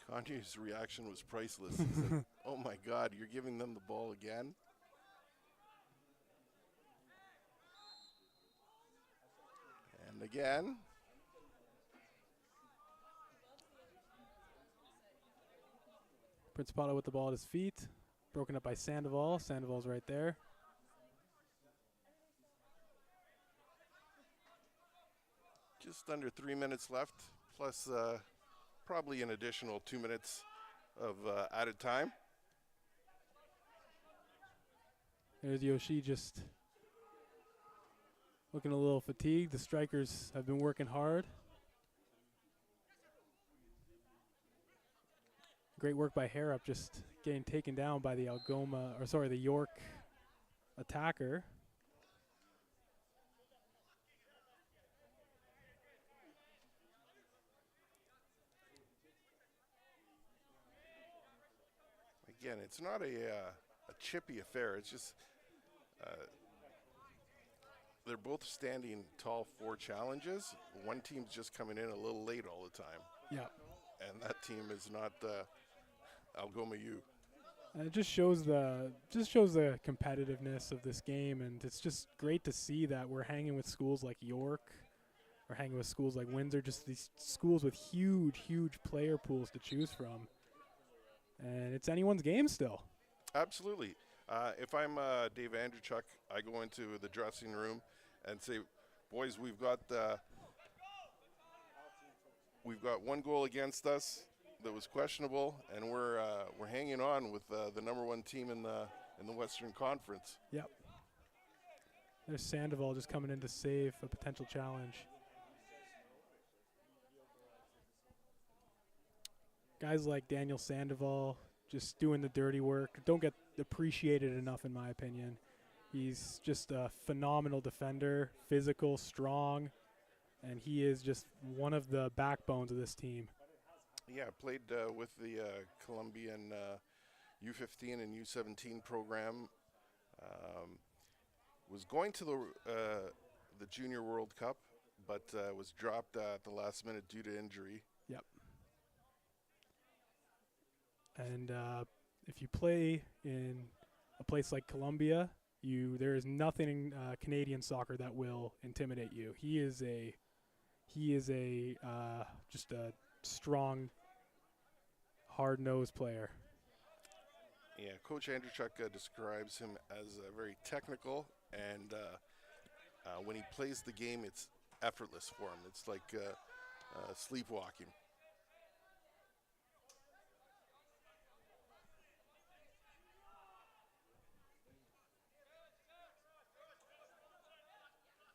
Kanye's reaction was priceless. He said, "Oh my God, you're giving them the ball again?" And again. Principato with the ball at his feet. Broken up by Sandoval. Sandoval's right there. Just under 3 minutes left, plus probably an additional 2 minutes of added time. There's Yoshi just looking a little fatigued. The strikers have been working hard. Great work by Harrop, just getting taken down by the the York attacker. Again, it's not a chippy affair. It's just they're both standing tall for challenges. One team's just coming in a little late all the time. Yeah. And that team is not Algoma U. And it just shows the competitiveness of this game, and it's just great to see that we're hanging with schools like York, we're hanging with schools like Windsor, just these schools with huge player pools to choose from. And it's anyone's game still. Absolutely. If I'm Dave Andrewchuk, I go into the dressing room and say, "Boys, we've got one goal against us that was questionable, and we're hanging on with the number one team in the Western Conference." Yep. There's Sandoval just coming in to save a potential challenge. Guys like Daniel Sandoval just doing the dirty work don't get appreciated enough, in my opinion. He's just a phenomenal defender, physical, strong, and he is just one of the backbones of this team. Yeah, played with the Colombian U15 and U17 program. Was going to the Junior World Cup, but was dropped at the last minute due to injury. Yep. And if you play in a place like Colombia, there is nothing in Canadian soccer that will intimidate you. He is just a strong, hard-nosed player. Yeah, Coach Andrewchuk describes him as very technical, and when he plays the game, it's effortless for him. It's like sleepwalking.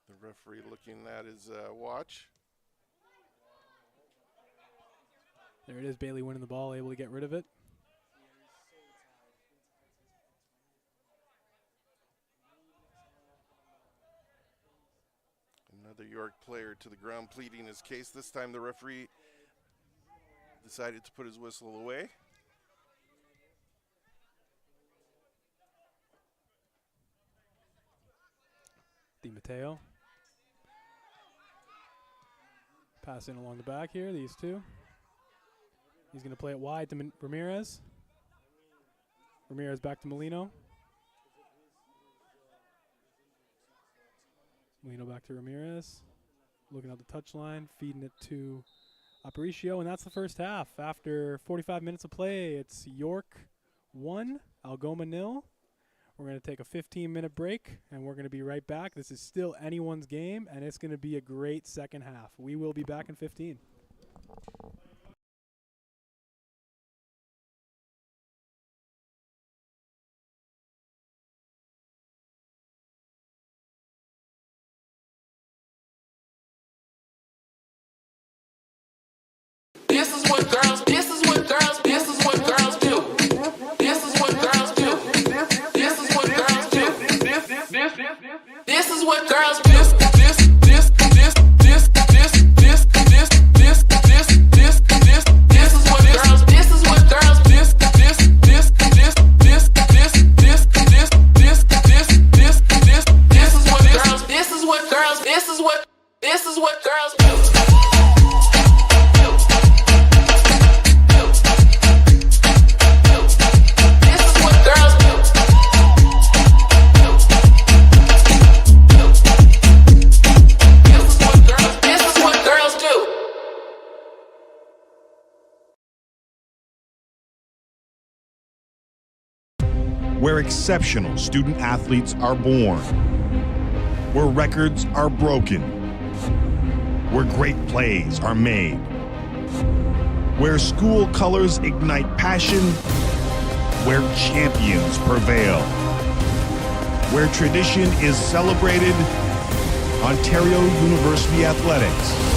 The referee looking at his watch. There it is, Bailey winning the ball, able to get rid of it. Another York player to the ground pleading his case. This time the referee decided to put his whistle away. Di Matteo. Passing along the back here, these two. He's going to play it wide to Ramirez. Ramirez back to Molino. Molino back to Ramirez. Looking at the touchline, feeding it to Aparicio, and that's the first half. After 45 minutes of play, it's York 1, Algoma 0. We're going to take a 15-minute break, and we're going to be right back. This is still anyone's game, and it's going to be a great second half. We will be back in 15. Where exceptional student athletes are born. Where records are broken. Where great plays are made. Where school colors ignite passion. Where champions prevail. Where tradition is celebrated. Ontario University Athletics.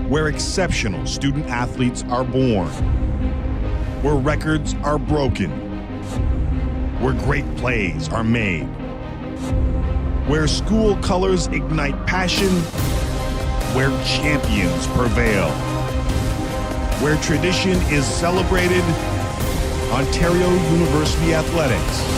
Where exceptional student athletes are born. Where records are broken. Where great plays are made. Where school colors ignite passion. Where champions prevail. Where tradition is celebrated. Ontario University Athletics.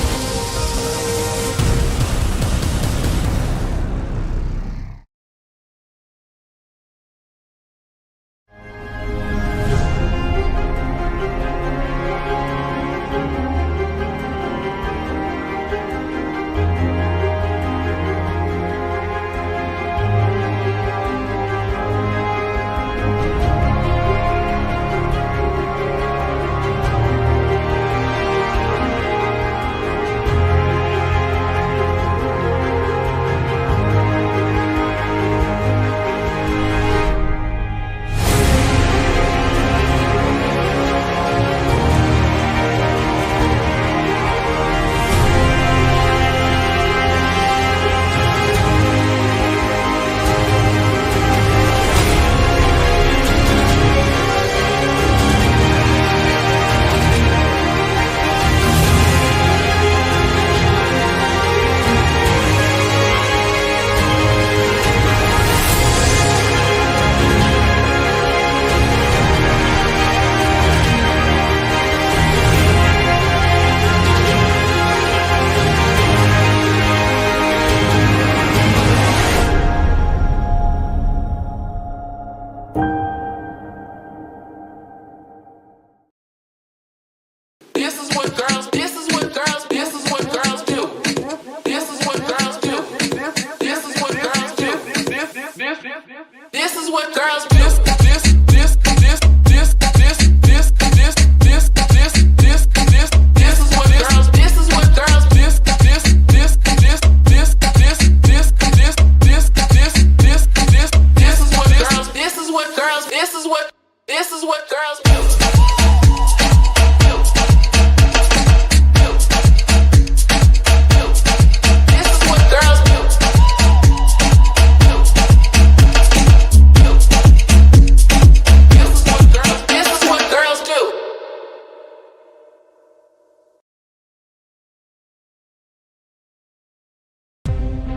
This is what girls do. This is what girls do. This is what girls do.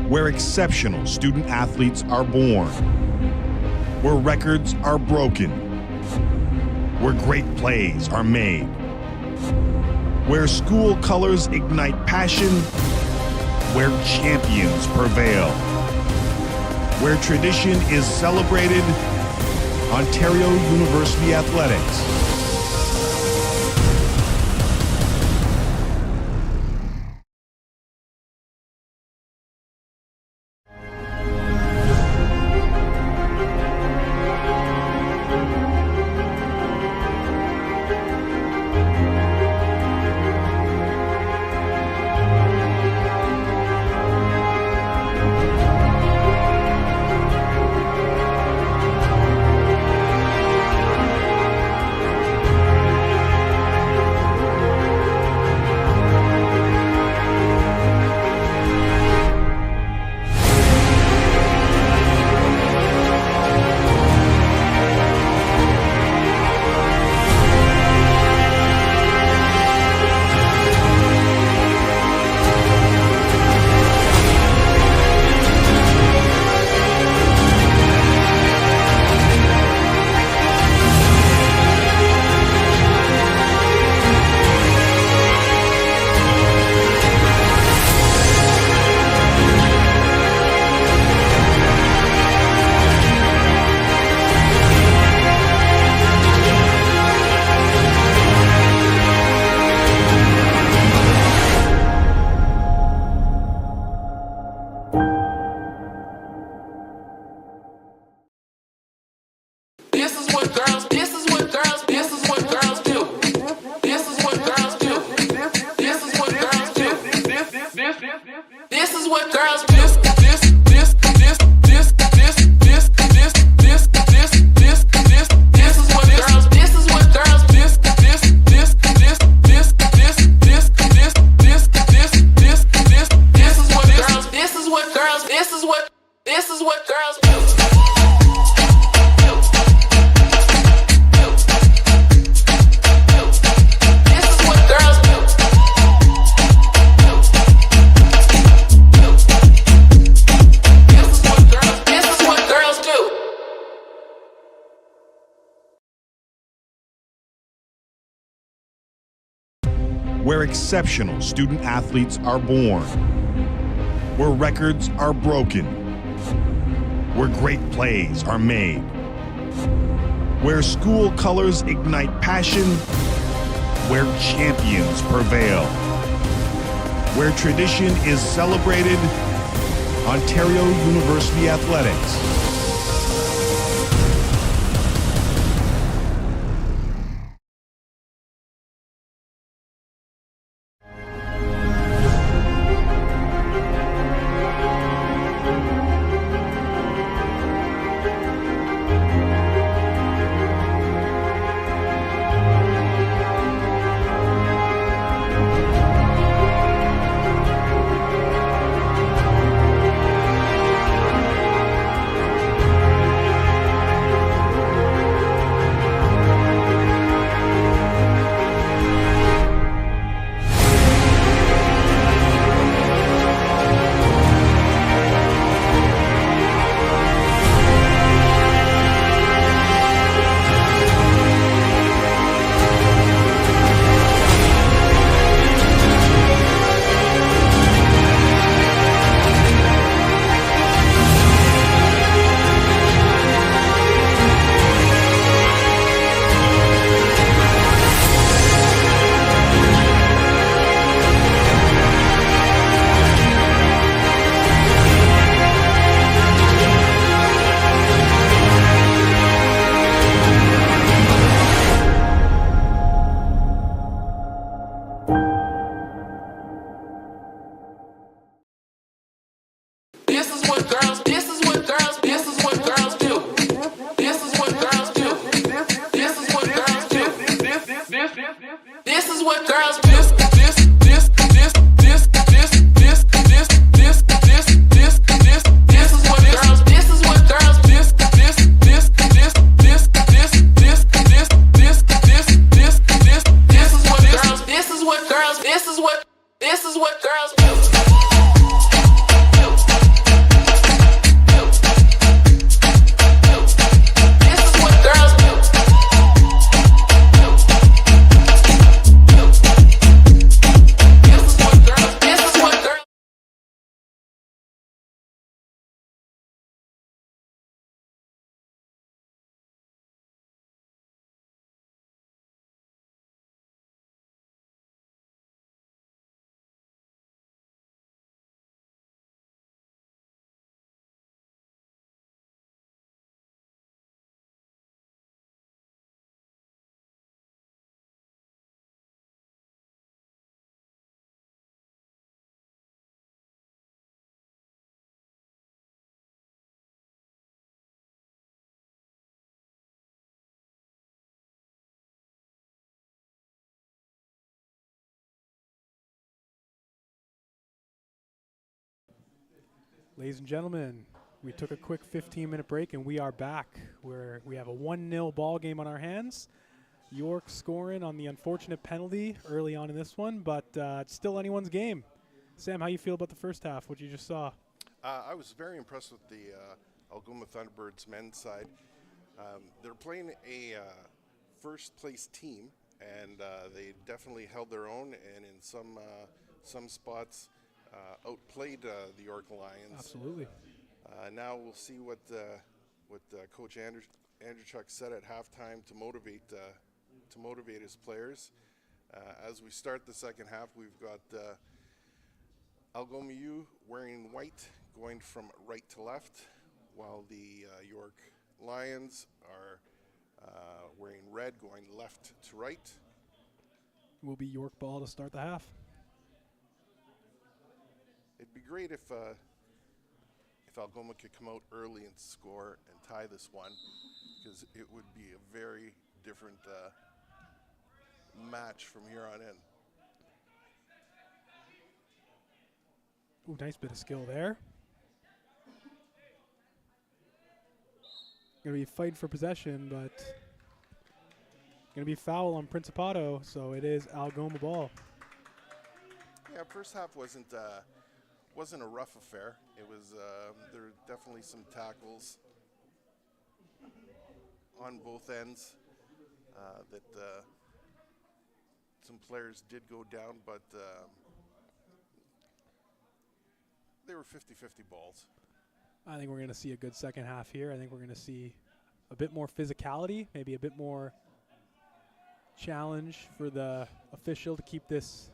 Where exceptional student athletes are born. Where records are broken. Where great plays are made. Where school colors ignite passion. Where champions prevail. Where tradition is celebrated. Ontario University Athletics. This is what girls do. This is what girls do. This is what girls do. This is what girls do. This is what girls do. This is what girls do. Where exceptional student athletes are born. Where records are broken. Where great plays are made. Where school colors ignite passion. Where champions prevail. Where tradition is celebrated. Ontario University Athletics. Ladies and gentlemen, we took a quick 15-minute break, and we are back where we have a 1-0 ball game on our hands. York scoring on the unfortunate penalty early on in this one, but it's still anyone's game. Sam, how you feel about the first half, what you just saw? I was very impressed with the Algoma Thunderbirds men's side. They're playing a first-place team, and they definitely held their own, and in some spots outplayed the York Lions. Absolutely. Now we'll see what Coach Andrewchuk said at halftime to motivate his players. As we start the second half, we've got Algoma U wearing white, going from right to left, while the York Lions are wearing red, going left to right. Will be York ball to start the half. It'd be great if Algoma could come out early and score and tie this one, because it would be a very different match from here on in. Ooh, nice bit of skill there. Going to be fighting for possession, but going to be foul on Principato, so it is Algoma ball. Yeah, first half wasn't a rough affair. It was there were definitely some tackles on both ends that some players did go down, but they were 50-50 balls. I think we're going to see a good second half here. I think we're going to see a bit more physicality, maybe a bit more challenge for the official to keep this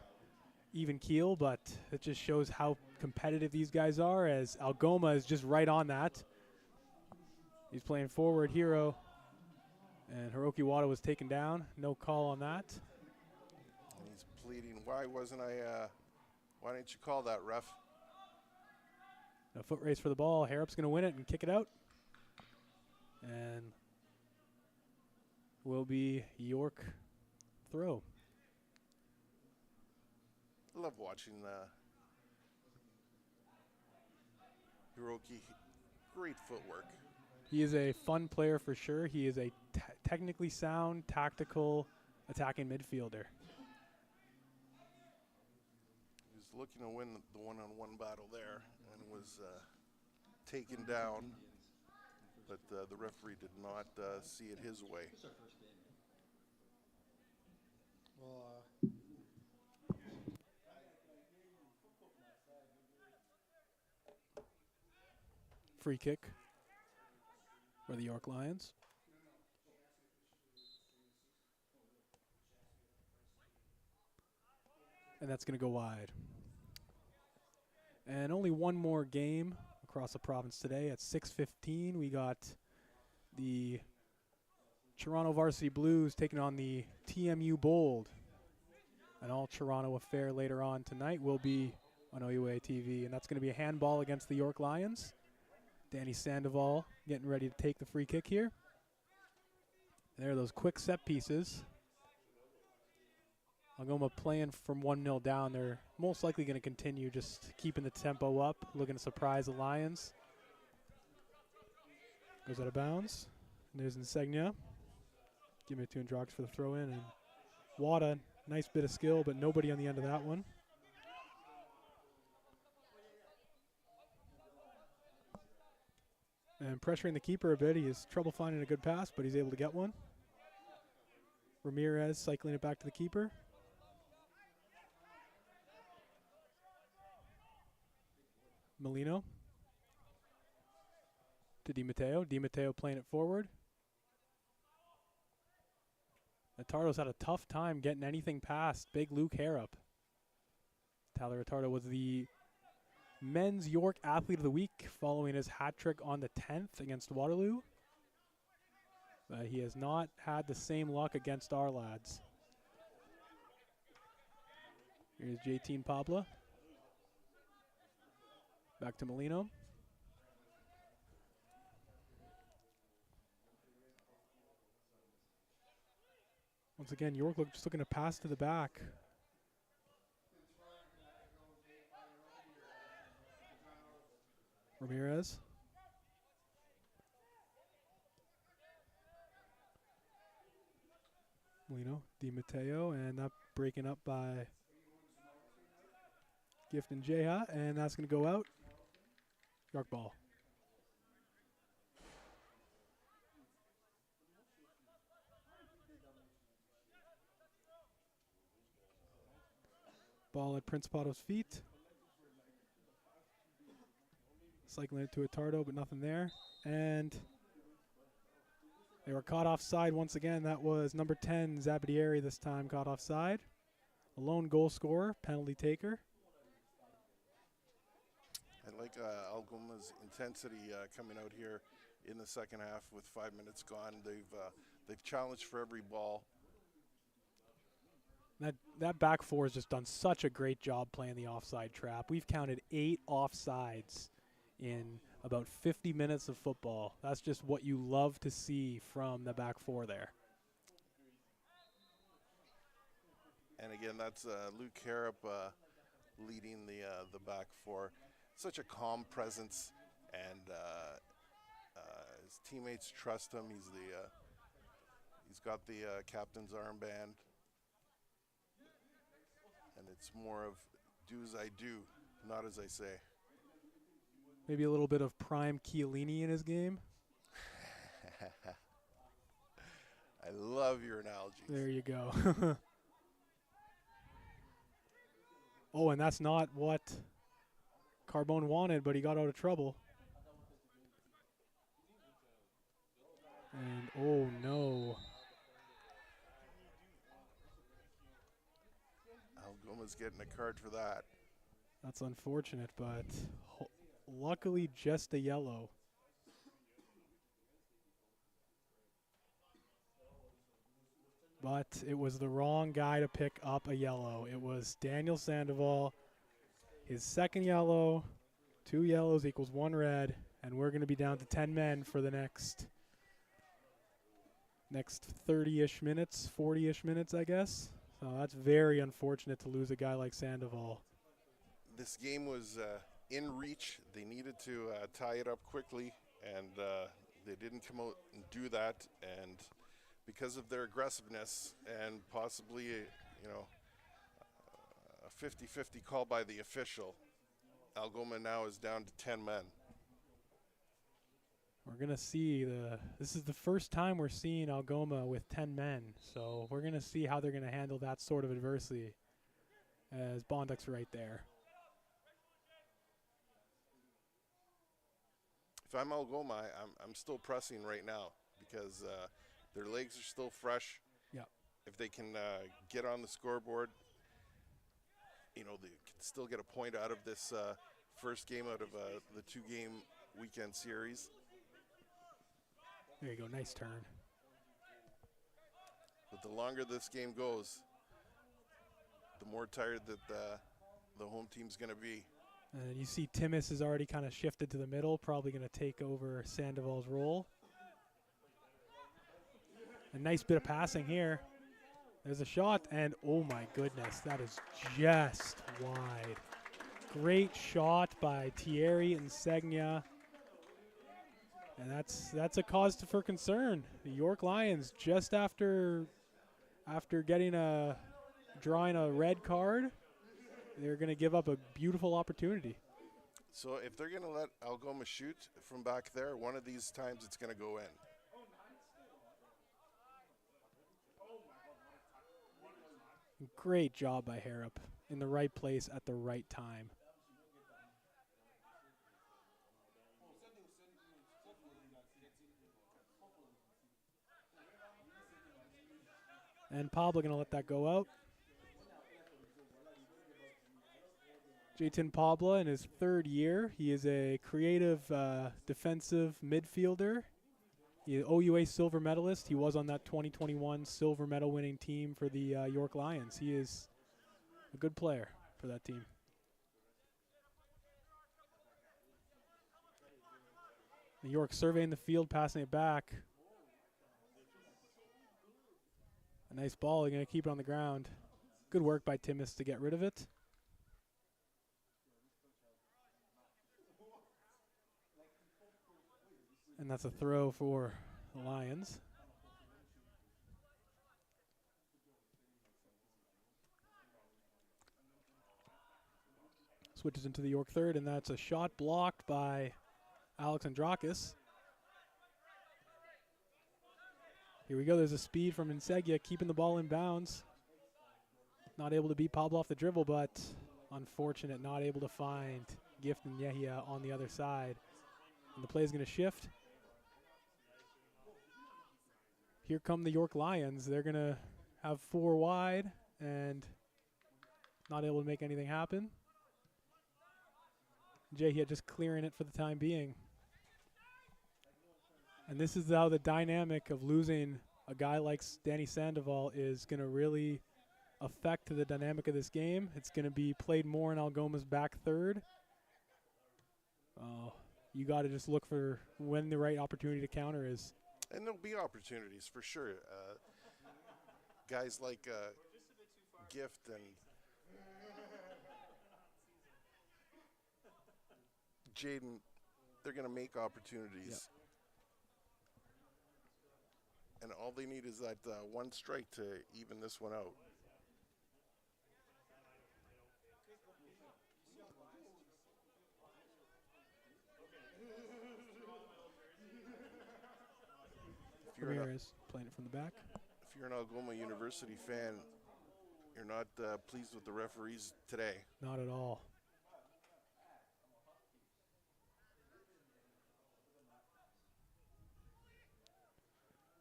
even keel, but it just shows how competitive these guys are, as Algoma is just right on that. He's playing forward hero, and Hiroki Wada was taken down. No call on that. He's pleading, why didn't you call that, ref? A foot race for the ball. Harrop's going to win it and kick it out. And will be York throw. I love watching Hiroki. Great footwork. He is a fun player for sure. He is a technically sound, tactical, attacking midfielder. He was looking to win the one-on-one battle there and was taken down, but the referee did not see it his way. Free kick for the York Lions. And that's going to go wide. And only one more game across the province today. At 6:15, we got the Toronto Varsity Blues taking on the TMU Bold. An all-Toronto affair later on tonight will be on OUA TV, and that's going to be a handball against the York Lions. Danny Sandoval getting ready to take the free kick here. And there are those quick set pieces. Algoma playing from 1-0 down. They're most likely going to continue just keeping the tempo up, looking to surprise the Lions. Goes out of bounds. And there's Insegna. Give it to Andrax for the throw in. And Wada, nice bit of skill, but nobody on the end of that one. And pressuring the keeper a bit. He has trouble finding a good pass, but he's able to get one. Ramirez cycling it back to the keeper. Molino to Di Matteo. Di Matteo playing it forward. Attardo's had a tough time getting anything past big Luke Harrop. Tyler Attardo was the Men's York Athlete of the Week following his hat trick on the 10th against Waterloo. But he has not had the same luck against our lads. Here's J-Teen Pabla. Back to Molino. Once again, York just looking to pass to the back. Ramirez. Molino, Di Matteo, and that breaking up by Gift and Jeha, and that's going to go out. York ball. Ball at Principato's feet. Cycling it to a Tardo, but nothing there. And they were caught offside once again. That was number 10, Zabadieri, this time caught offside. A lone goal scorer, penalty taker. I like Algoma's intensity coming out here in the second half with 5 minutes gone. They've challenged for every ball. That back four has just done such a great job playing the offside trap. We've counted 8 offsides in about 50 minutes of football. That's just what you love to see from the back four there. And again, that's Luke Harrop leading the back four. Such a calm presence, and his teammates trust him. He's got the captain's armband, and it's more of do as I do, not as I say. Maybe a little bit of prime Chiellini in his game. I love your analogies. There you go. Oh, and that's not what Carbone wanted, but he got out of trouble. And oh no. Algoma's getting a card for that. That's unfortunate, but luckily just a yellow. But it was the wrong guy to pick up a yellow. It was Daniel Sandoval. His second yellow, 2 yellows equals 1 red, and we're going to be down to 10 men for the next 30-ish minutes, 40-ish minutes, I guess. So that's very unfortunate to lose a guy like Sandoval. This game was in reach. They needed to tie it up quickly, and they didn't come out and do that. And because of their aggressiveness and possibly, a 50-50 call by the official, Algoma now is down to 10 men. We're going to see this is the first time we're seeing Algoma with 10 men. So we're going to see how they're going to handle that sort of adversity, as Bonduk's right there. If I'm Algoma, I'm still pressing right now because their legs are still fresh. Yeah. If they can get on the scoreboard, they can still get a point out of this first game out of the 2-game weekend series. There you go, nice turn. But the longer this game goes, the more tired that the home team's going to be. And you see Timmis has already kind of shifted to the middle, probably going to take over Sandoval's role. A nice bit of passing here. There's a shot, and oh my goodness, that is just wide. Great shot by Thierry and Segna. And that's a cause for concern. The York Lions, just after drawing a red card, they're going to give up a beautiful opportunity. So if they're going to let Algoma shoot from back there, one of these times it's going to go in. Great job by Harrop, in the right place at the right time. And Pablo going to let that go out. Jayton Pablo in his 3rd year. He is a creative defensive midfielder. He's an OUA silver medalist. He was on that 2021 silver medal winning team for the York Lions. He is a good player for that team. The York surveying the field, passing it back. A nice ball. They're going to keep it on the ground. Good work by Timmis to get rid of it. And that's a throw for the Lions. Switches into the York third, and that's a shot blocked by Alex Andrakis. Here we go. There's a speed from Insegia, keeping the ball in bounds. Not able to beat Pablo off the dribble, but unfortunate, not able to find Gift and Yehia on the other side. And the play is going to shift. Here come the York Lions. They're going to have 4 wide and not able to make anything happen. Yehia just clearing it for the time being. And this is how the dynamic of losing a guy like Danny Sandoval is going to really affect the dynamic of this game. It's going to be played more in Algoma's back third. You got to just look for when the right opportunity to counter is. And there'll be opportunities for sure. Guys like Gift and Jaden, they're going to make opportunities. Yep. And all they need is that one strike to even this one out. Ramirez playing it from the back. If you're an Algoma University fan, you're not pleased with the referees today. Not at all.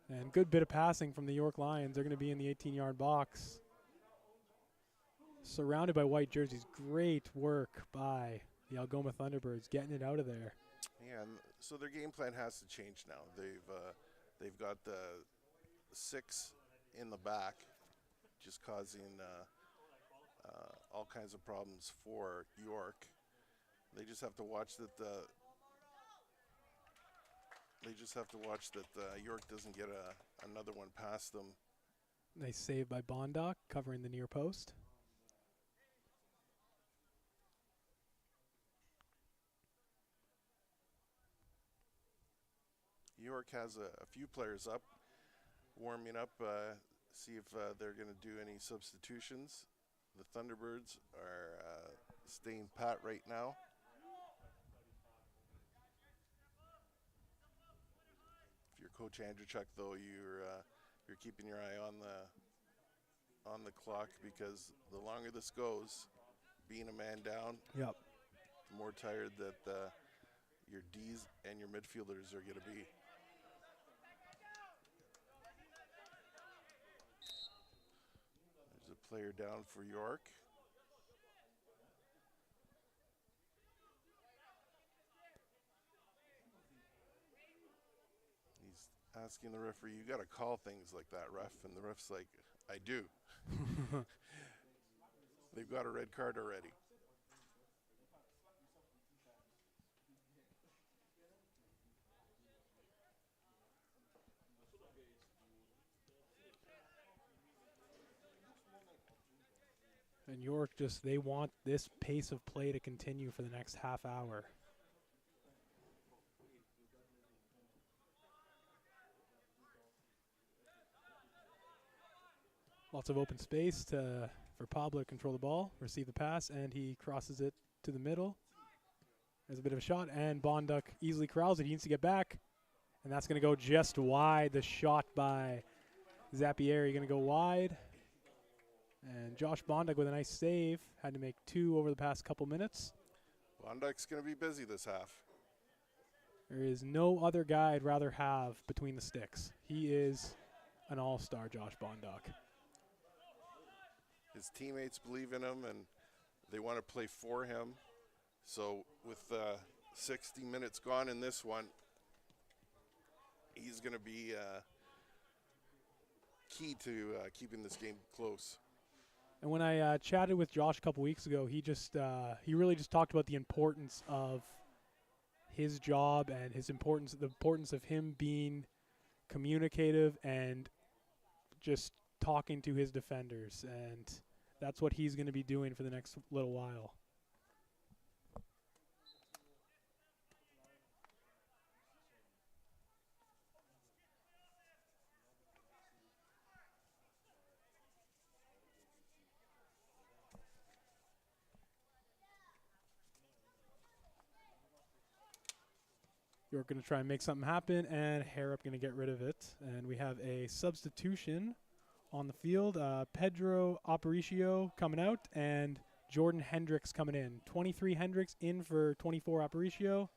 And good bit of passing from the York Lions. They're going to be in the 18-yard box. Surrounded by white jerseys. Great work by the Algoma Thunderbirds getting it out of there. Yeah, and so their game plan has to change now. They've got the 6 in the back, just causing all kinds of problems for York. They just have to watch that York doesn't get another one past them. Nice save by Bondoc, covering the near post. York has a few players up, warming up, see if they're going to do any substitutions. The Thunderbirds are staying pat right now. If you're Coach Andrzejczyk, though, you're keeping your eye on the clock, because the longer this goes, being a man down, Yep. the more tired that your Ds and your midfielders are going to be. There's a player down for York. He's asking the referee, you got to call things like that, ref. And the ref's like, I do. They've got a red card already. And York they want this pace of play to continue for the next half hour. Lots of open space for Pablo to control the ball, receive the pass, and he crosses it to the middle. There's a bit of a shot, and Bondoc easily corrals it. He needs to get back, and that's going to go just wide. The shot by Zappieri going to go wide. And Josh Bondoc with a nice save. Had to make 2 over the past couple minutes. Bondoc's going to be busy this half. There is no other guy I'd rather have between the sticks. He is an all-star, Josh Bondoc. His teammates believe in him, and they want to play for him. So with 60 minutes gone in this one, he's going to be key to keeping this game close. And when I chatted with Josh a couple weeks ago, he really just talked about the importance of his job and the importance of him being communicative and just talking to his defenders. And that's what he's going to be doing for the next little while. York going to try and make something happen, and Harrop going to get rid of it. And we have a substitution on the field. Pedro Aparicio coming out, and Jordan Hendricks coming in. 23 Hendricks in for 24 Aparicio.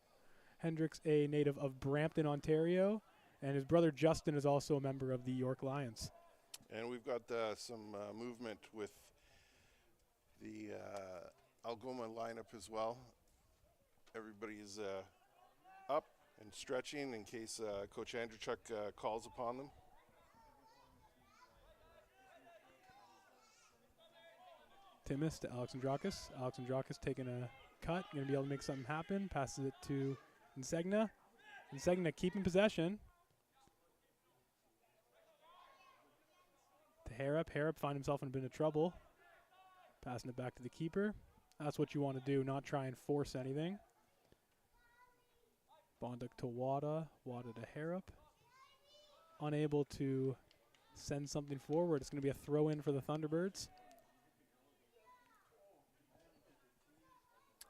Hendricks, a native of Brampton, Ontario, and his brother Justin is also a member of the York Lions. And we've got some movement with the Algoma lineup as well. Everybody's up and stretching in case Coach Andrewchuk calls upon them. Timis to Alexandrakis. Alexandrakis taking a cut, going to be able to make something happen. Passes it to Insegna. Insegna keeping possession. To Harrop. Harrop find himself in a bit of trouble. Passing it back to the keeper. That's what you want to do, not try and force anything. Bonduc to Wada. Wada to Harrop. Unable to send something forward. It's going to be a throw-in for the Thunderbirds.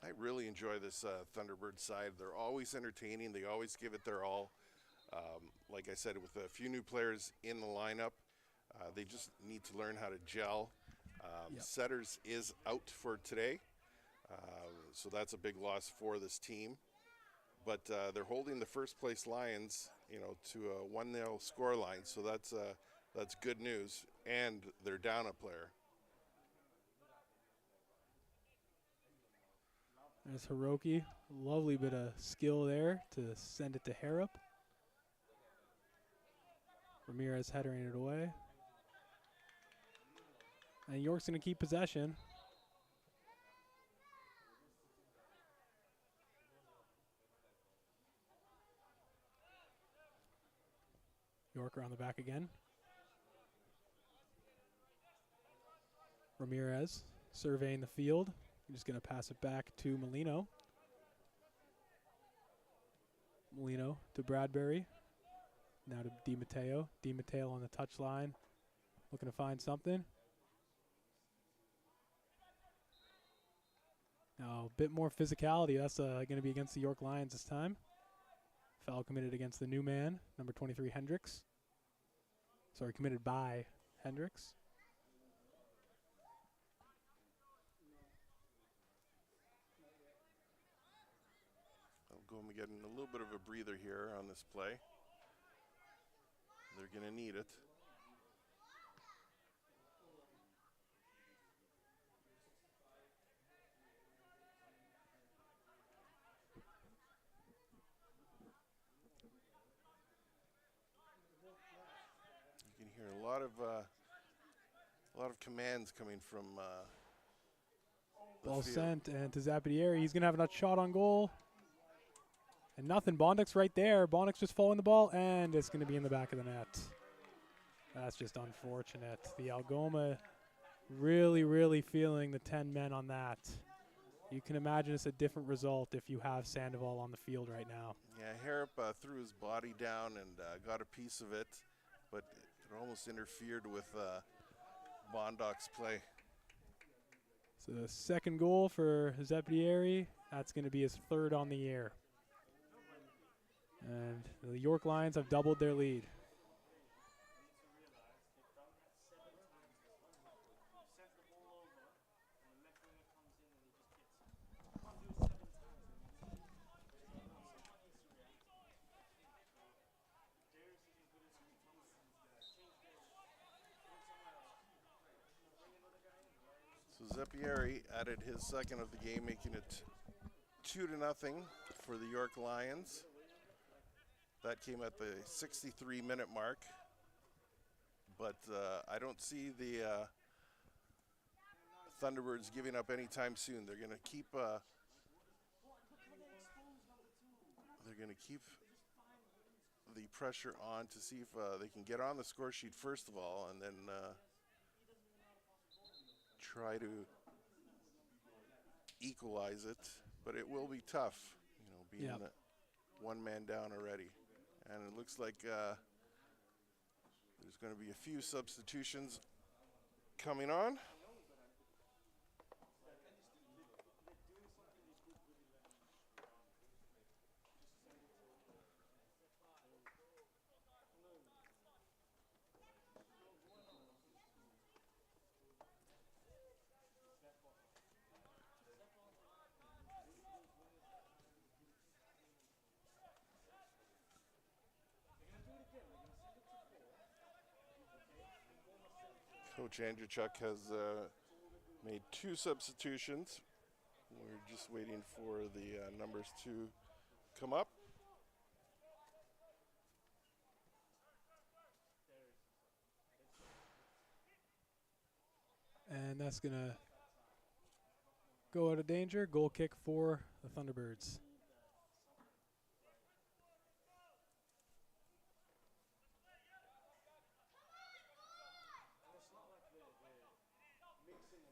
I really enjoy this Thunderbird side. They're always entertaining. They always give it their all. Like I said, with a few new players in the lineup, they just need to learn how to gel. Setters is out for today, so that's a big loss for this team. But they're holding the first place Lions, to a 1-0 score line, so that's good news. And they're down a player. There's Hiroki. Lovely bit of skill there to send it to Harrop. Ramirez headering it away. And York's going to keep possession. York around the back again. Ramirez surveying the field. I'm just going to pass it back to Molino. Molino to Bradbury. Now to Di Matteo. Di Matteo on the touchline. Looking to find something. Now a bit more physicality. That's going to be against the York Lions this time. Foul committed against the new man, number 23, Hendricks. Sorry, committed by Hendricks. Algoma getting a little bit of a breather here on this play. They're going to need it. You can hear a lot of commands coming from the Ball field. sent and to Zappieri. He's going to have another shot on goal. And nothing. Bonduc's right there. Bonduc's just following the ball, and it's going to be in the back of the net. That's just unfortunate. The Algoma really, really feeling the 10 men on that. You can imagine it's a different result if you have Sandoval on the field right now. Yeah, Harrop threw his body down and got a piece of it, but it almost interfered with Bonduc's play. So the second goal for Zappieri, that's going to be his third on the year. And the York Lions have doubled their lead. So Zappieri added his second of the game, making it 2-0 for the York Lions. That came at the 63-minute mark, but I don't see the Thunderbirds giving up anytime soon. They're going to keep the pressure on to see if they can get on the score sheet first of all, and then try to equalize it. But it will be tough, being one man down already. And it looks like there's going to be a few substitutions coming on. Coach Andrewchuk has made 2 substitutions. We're just waiting for the numbers to come up. And that's going to go out of danger. Goal kick for the Thunderbirds.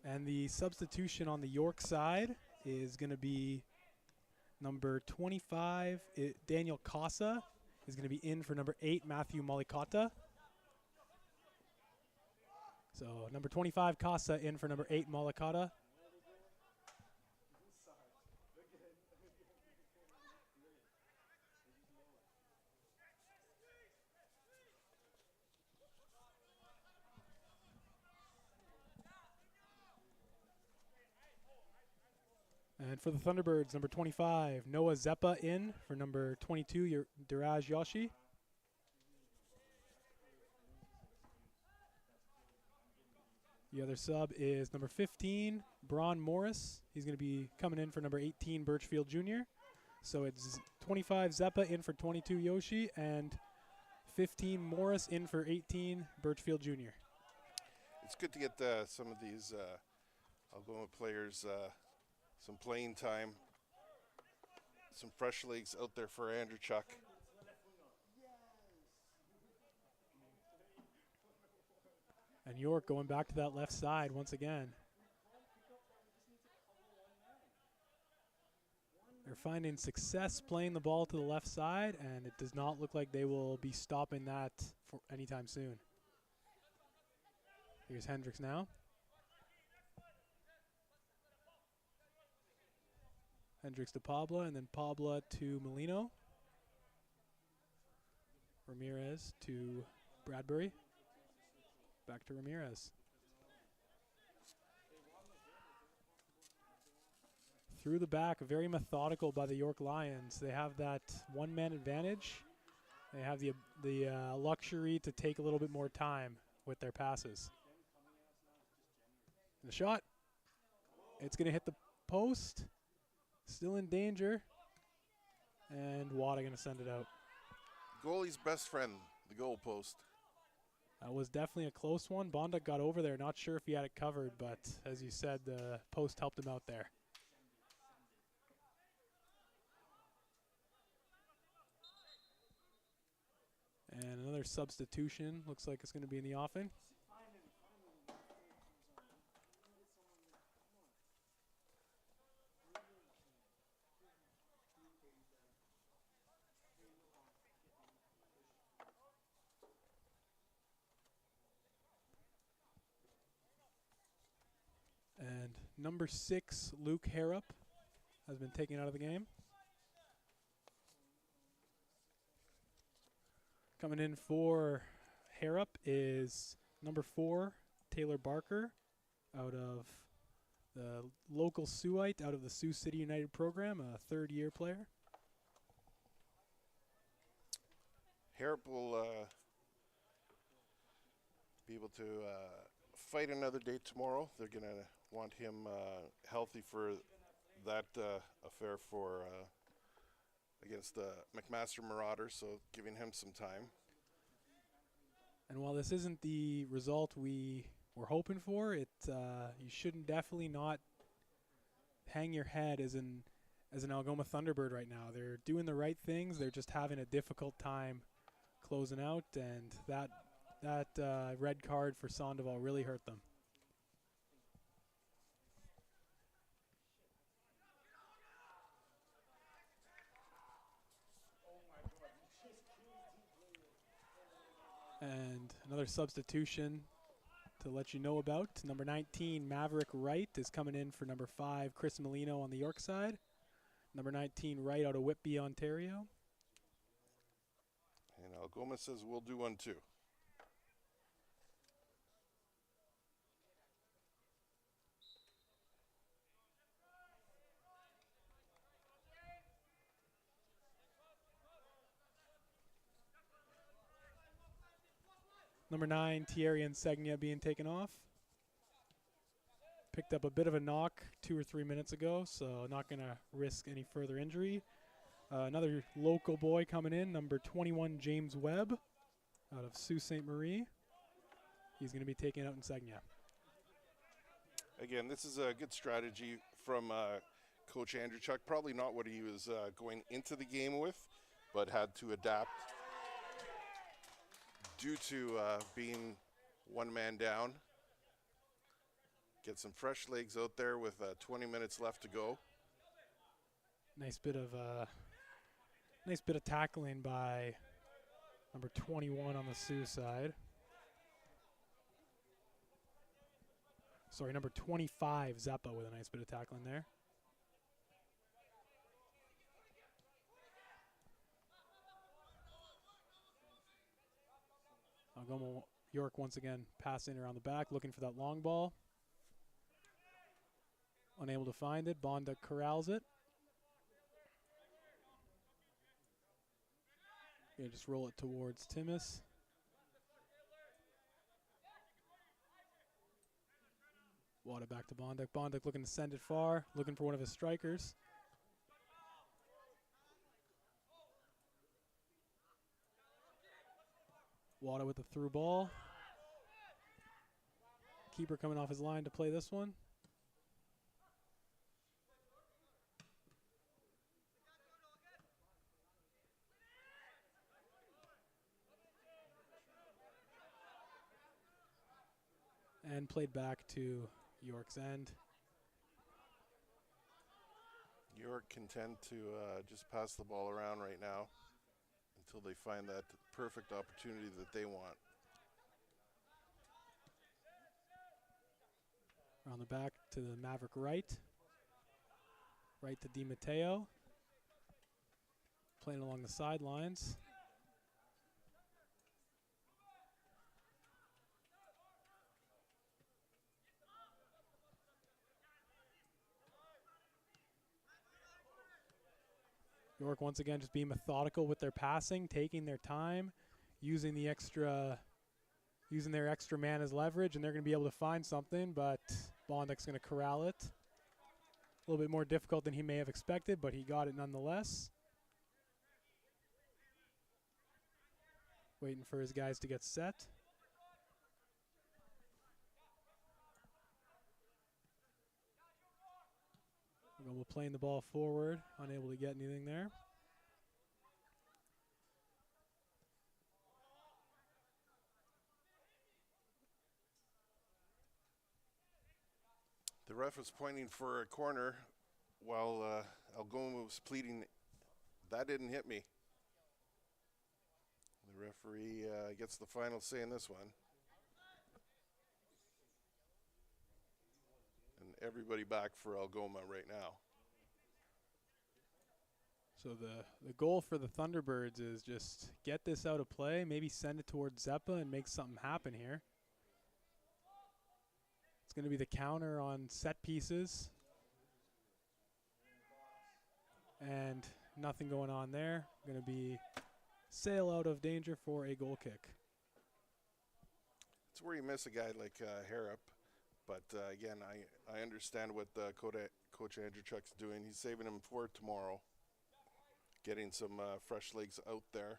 And the substitution on the York side is going to be number 25, Daniel Casa is going to be in for number 8, Matthew Malikata. So number 25, Casa, in for number 8, Malikata. And for the Thunderbirds, number 25, Noah Zeppa in for number 22, Diraj Yoshi. The other sub is number 15, Braun Morris. He's going to be coming in for number 18, Birchfield Jr. So it's 25 Zeppa in for 22 Yoshi and 15 Morris in for 18 Birchfield Jr. It's good to get some of these Algoma players some playing time, some fresh legs out there for Andrewchuk. And York going back to that left side once again. They're finding success playing the ball to the left side, and it does not look like they will be stopping that for anytime soon. Here's Hendricks now. Hendricks to Pabla, and then Pabla to Molino. Ramirez to Bradbury. Back to Ramirez. Through the back, very methodical by the York Lions. They have that one-man advantage. They have the luxury to take a little bit more time with their passes. And the shot. It's going to hit the post. Still in danger. And Wada going to send it out. Goalie's best friend, the goal post. That was definitely a close one. Bonda got over there. Not sure if he had it covered, but as you said, the post helped him out there. And another substitution. Looks like it's going to be in the offing. And number 6, Luke Harrop, has been taken out of the game. Coming in for Harrop is number 4, Taylor Barker, out of the local Siouxite, out of the Sioux City United program, a third-year player. Harrop will be able to fight another day tomorrow. They're going to want him healthy for that affair for against the McMaster Marauders, so giving him some time. And while this isn't the result we were hoping for, you shouldn't definitely not hang your head as an Algoma Thunderbird right now. They're doing the right things. They're just having a difficult time closing out, and that red card for Sandoval really hurt them. And another substitution to let you know about. Number 19, Maverick Wright, is coming in for number 5, Chris Molino on the York side. Number 19, Wright out of Whitby, Ontario. And Algoma says we'll do one too. Number 9, Thierry Insegna being taken off. Picked up a bit of a knock 2 or 3 minutes ago, so not going to risk any further injury. Another local boy coming in, number 21, James Webb, out of Sault Ste. Marie. He's going to be taking out Insegna. Again, this is a good strategy from Coach Andrew Chuck. Probably not what he was going into the game with, but had to adapt due to being one man down. Get some fresh legs out there with 20 minutes left to go. Nice bit of tackling by number 21 on the Sioux side. Sorry, number 25, Zeppa, with a nice bit of tackling there. Algoma York once again passing around the back, looking for that long ball. Unable to find it. Bonda corrals it. Yeah, just roll it towards Timus. Wada back to Bondic. Bondic looking to send it far, looking for one of his strikers. Wada with the through ball. Keeper coming off his line to play this one. And played back to York's end. York content to just pass the ball around right now until they find that perfect opportunity that they want. Around the back to the Maverick right. Right to Di Matteo. Playing along the sidelines. York once again just being methodical with their passing, taking their time, using their extra man as leverage, and they're going to be able to find something, but Bondik's going to corral it. A little bit more difficult than he may have expected, but he got it nonetheless. Waiting for his guys to get set. We're playing the ball forward, unable to get anything there. The ref was pointing for a corner while Algoma was pleading, "That didn't hit me." The referee gets the final say in this one. And everybody back for Algoma right now. So the goal for the Thunderbirds is just get this out of play, maybe send it towards Zeppa and make something happen here. It's going to be the counter on set pieces. And nothing going on there. Going to be sail out of danger for a goal kick. It's where you miss a guy like Harrop. But again, I understand what Coach Andrew Chuck's doing. He's saving him for tomorrow. Getting some fresh legs out there.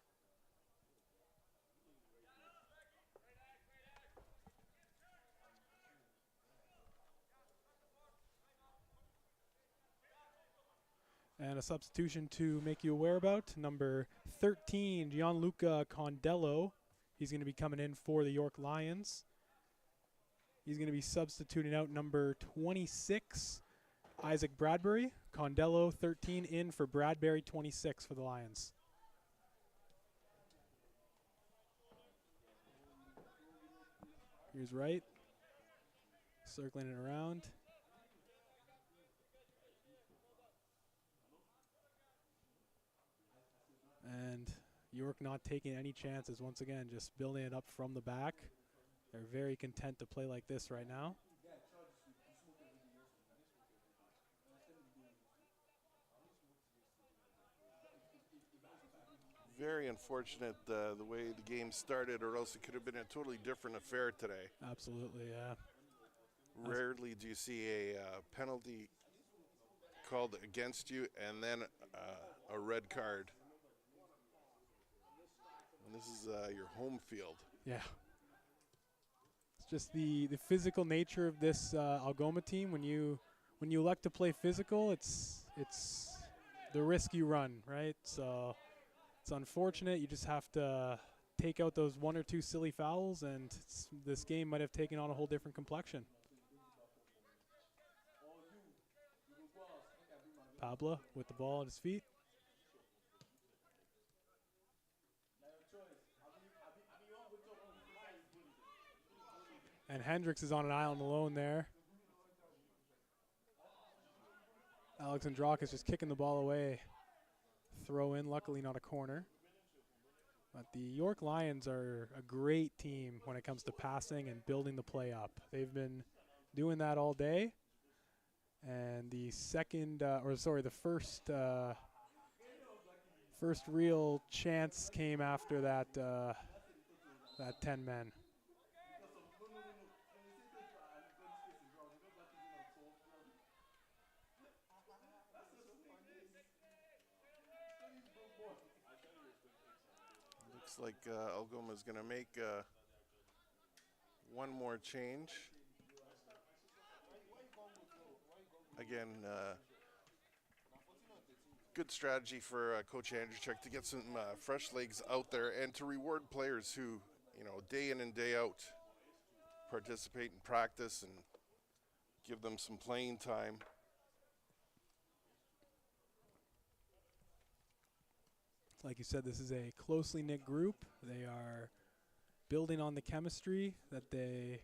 And a substitution to make you aware about. Number 13, Gianluca Condello. He's going to be coming in for the York Lions. He's going to be substituting out number 26, Isaac Bradbury. Condello, 13, in for Bradbury, 26 for the Lions. Here's right. Circling it around. And York not taking any chances. Once again, just building it up from the back. They're very content to play like this right now. Very unfortunate the way the game started, or else it could have been a totally different affair today. Absolutely, yeah. Rarely do you see a penalty called against you and then a red card. And this is your home field. Yeah. It's just the physical nature of this Algoma team. When you elect to play physical, it's the risk you run, right? So it's unfortunate. You just have to take out those one or two silly fouls, and this game might have taken on a whole different complexion. Pablo with the ball at his feet. And Hendricks is on an island alone there. Alex Andrakis just kicking the ball away. Throw in, luckily not a corner. But the York Lions are a great team when it comes to passing and building the play up. They've been doing that all day. And the first real chance came after that 10 men. Looks like Algoma is going to make one more change. Again, good strategy for Coach Andrzejczyk to get some fresh legs out there and to reward players who, day in and day out participate in practice and give them some playing time. Like you said, this is a closely knit group. They are building on the chemistry that they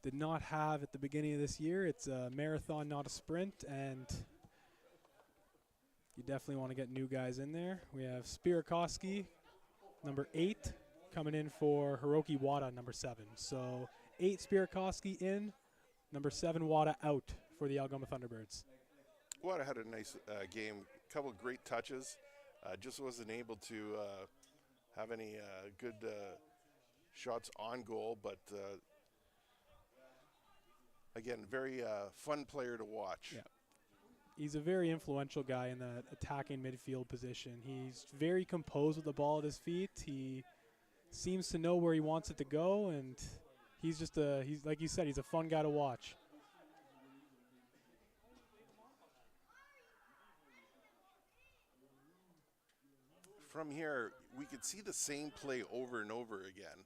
did not have at the beginning of this year. It's a marathon, not a sprint, and you definitely want to get new guys in there. We have Spirakowski, number 8, coming in for Hiroki Wada, number 7. So 8 Spirakowski in, number 7 Wada out for the Algoma Thunderbirds. Wada had a nice game, a couple of great touches. Just wasn't able to have any good shots on goal, but again, very fun player to watch. Yeah. He's a very influential guy in that attacking midfield position. He's very composed with the ball at his feet. He seems to know where he wants it to go, and he's like you said, he's a fun guy to watch. From here, we could see the same play over and over again.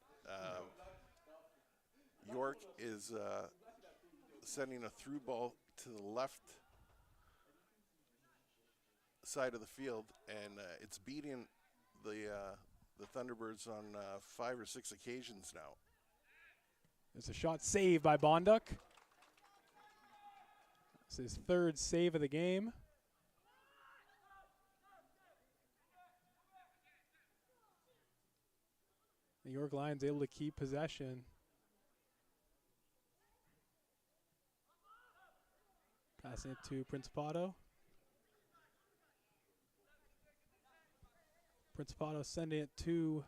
York is sending a through ball to the left side of the field, and it's beating the Thunderbirds on 5 or 6 occasions now. There's a shot saved by Bonduk. It's his 3rd save of the game. The York Lions able to keep possession. Passing it to Principato. Principato sending it to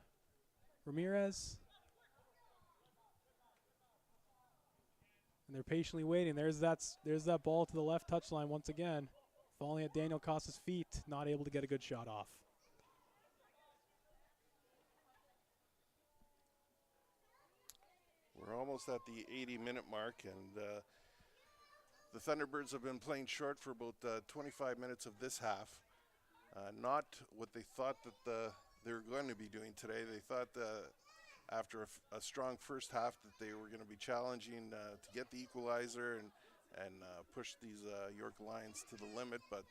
Ramirez. And they're patiently waiting. There's that ball to the left touchline once again. Falling at Daniel Costa's feet, not able to get a good shot off. We're almost at the 80-minute mark, and the Thunderbirds have been playing short for about 25 minutes of this half. Not what they thought that they were going to be doing today. They thought after a strong first half that they were going to be challenging to get the equalizer and push these York Lions to the limit. But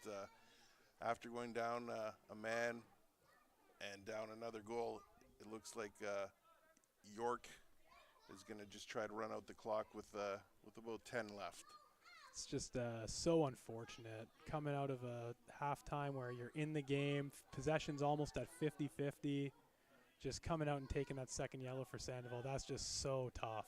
after going down a man and down another goal, it looks like York is going to just try to run out the clock with about 10 left. It's just so unfortunate coming out of a halftime where you're in the game, possession's almost at 50-50, just coming out and taking that second yellow for Sandoval. That's just so tough.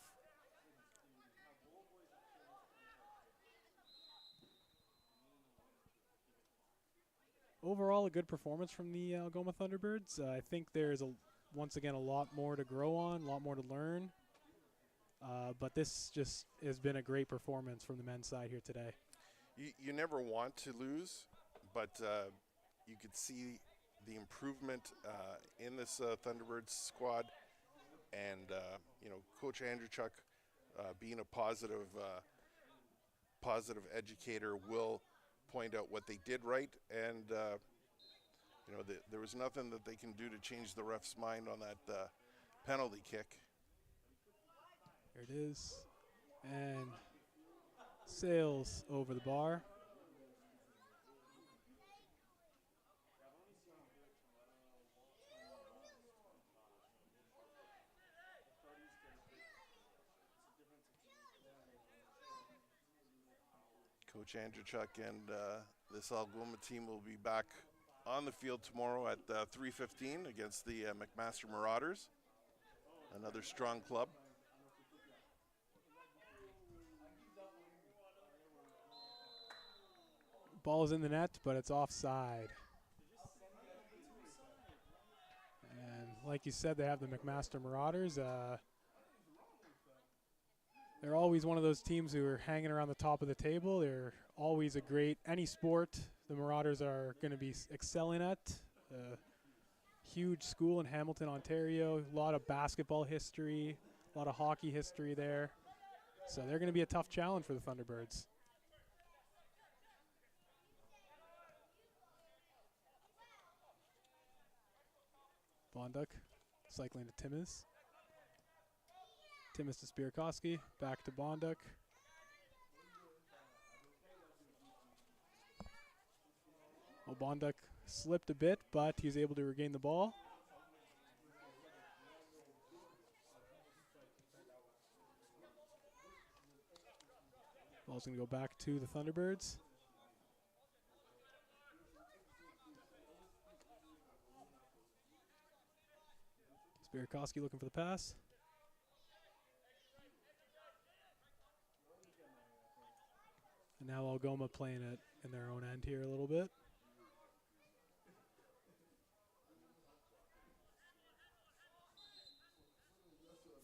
overall a good performance from the Algoma Thunderbirds. I think there's once again a lot more to grow on, a lot more to learn. But this just has been a great performance from the men's side here today. You never want to lose, but you could see the improvement in this Thunderbirds squad, and Coach Andrew Chuck, being a positive educator, will point out what they did right, and there was nothing that they can do to change the ref's mind on that penalty kick. There it is, and sails over the bar. Coach Andrew Chuck and this Algoma team will be back on the field tomorrow at 3:15 against the McMaster Marauders, another strong club. Ball's in the net, but it's offside. And like you said, they have the McMaster Marauders. They're always one of those teams who are hanging around the top of the table. They're always any sport the Marauders are going to be excelling at. Huge school in Hamilton, Ontario. A lot of basketball history, a lot of hockey history there. So they're going to be a tough challenge for the Thunderbirds. Bonduck cycling to Timmis. Timmis to Spirkowski, back to Bonduck. Well, Bonduck slipped a bit, but he's able to regain the ball. Ball's going to go back to the Thunderbirds. Spirkowski looking for the pass. And now Algoma playing it in their own end here a little bit.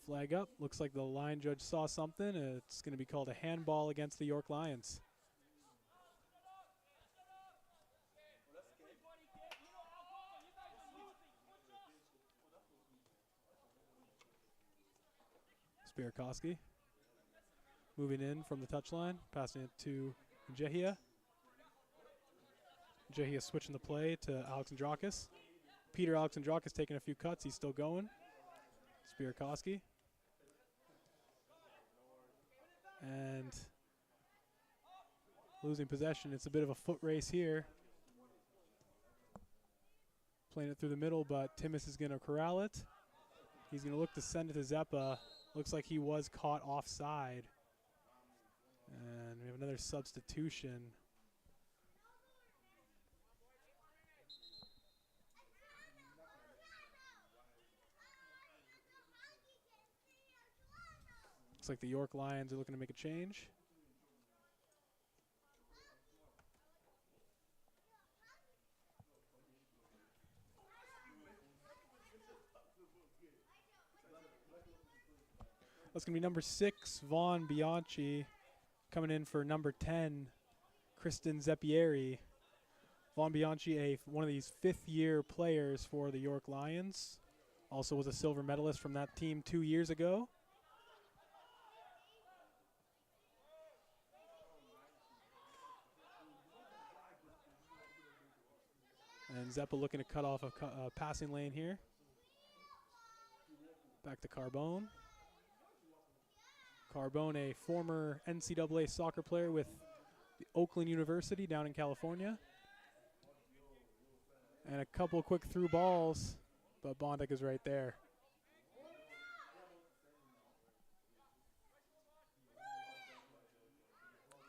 Flag up. Looks like the line judge saw something. It's going to be called a handball against the York Lions. Spirkowski moving in from the touchline, passing it to Jehia. Jehia switching the play to Alexandrakis. Peter Alexandrakis taking a few cuts. He's still going. Spirkowski. And losing possession. It's a bit of a foot race here. Playing it through the middle, but Timmis is going to corral it. He's going to look to send it to Zeppa. Looks like he was caught offside. And we have another substitution. Looks like the York Lions are looking to make a change. That's going to be number 6, Vaughn Bianchi, coming in for number 10, Kristen Zeppieri. Vaughn Bianchi, one of these fifth-year players for the York Lions. Also was a silver medalist from that team 2 years ago. And Zeppa looking to cut off a passing lane here. Back to Carbone. Carbone, a former NCAA soccer player with the Oakland University down in California. And a couple quick through balls, but Bonduck is right there.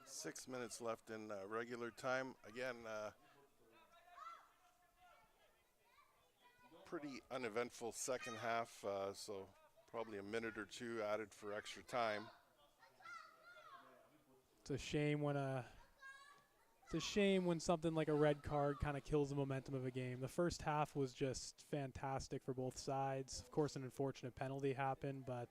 Six minutes left in regular time. Again, pretty uneventful second half, so probably a minute or two added for extra time. It's a shame when a It's a shame when something like a red card kind of kills the momentum of a game. The first half was just fantastic for both sides. Of course, an unfortunate penalty happened, but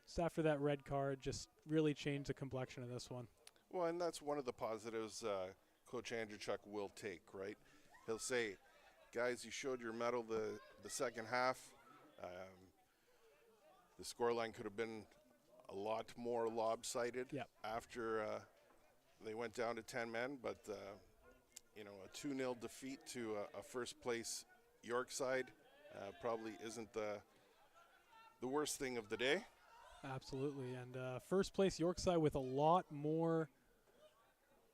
just after that red card just really changed the complexion of this one. Well, and that's one of the positives Coach Andrewchuk will take, right? He'll say, guys, you showed your mettle the second half. The scoreline could have been a lot more lopsided after they went down to 10 men, but a 2-0 defeat to a first-place York side probably isn't the worst thing of the day. Absolutely, and first place Yorkside with a lot more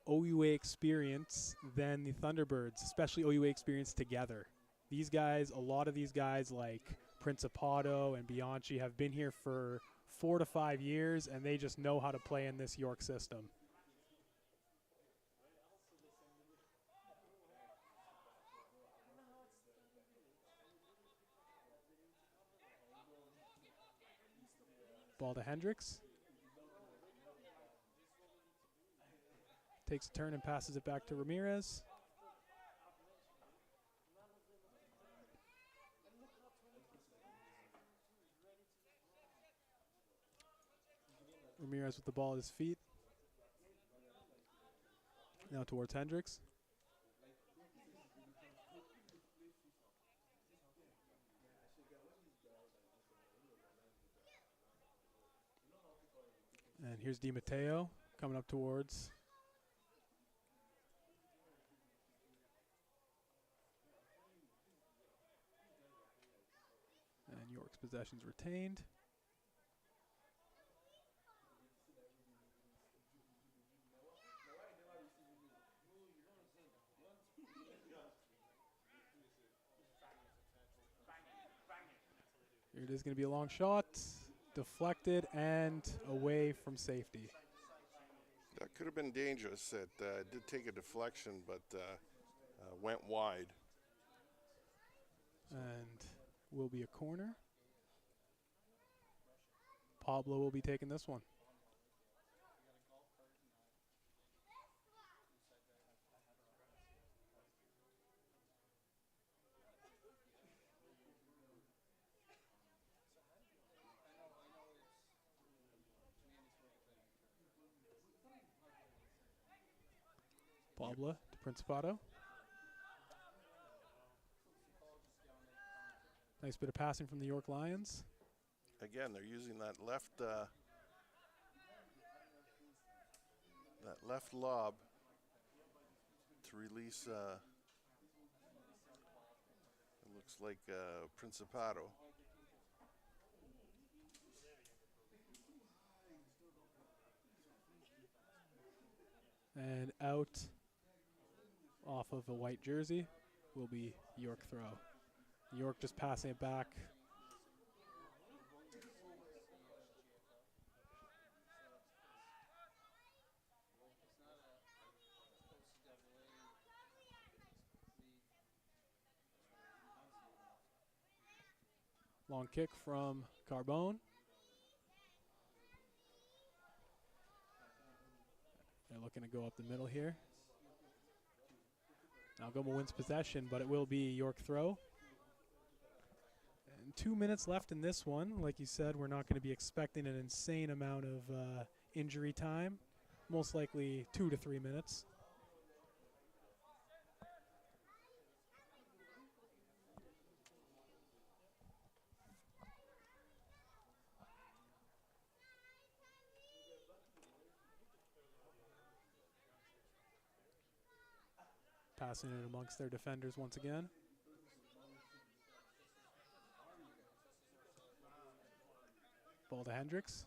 OUA experience than the Thunderbirds, especially OUA experience together. These guys, a lot of these guys like Principato and Bianchi have been here for 4 to 5 years, and they just know how to play in this York system. Ball to Hendricks. Takes a turn and passes it back to Ramirez. Ramirez with the ball at his feet. Now towards Hendricks. And here's Di Matteo coming up towards. And York's possession's retained. Here it is going to be a long shot. Deflected and away from safety. That could have been dangerous. It did take a deflection, but went wide. And will be a corner. Pablo will be taking this one. Pablo to Principato. Nice bit of passing from the York Lions. Again, they're using that left lob to release. It looks like Principato. And out off of a white jersey will be York throw. York just passing it back. Long kick from Carbone. They're looking to go up the middle here. Algoma wins possession, but it will be York throw. And 2 minutes left in this one. Like you said, we're not going to be expecting an insane amount of injury time. Most likely 2 to 3 minutes. Passing it amongst their defenders once again. Ball to Hendricks.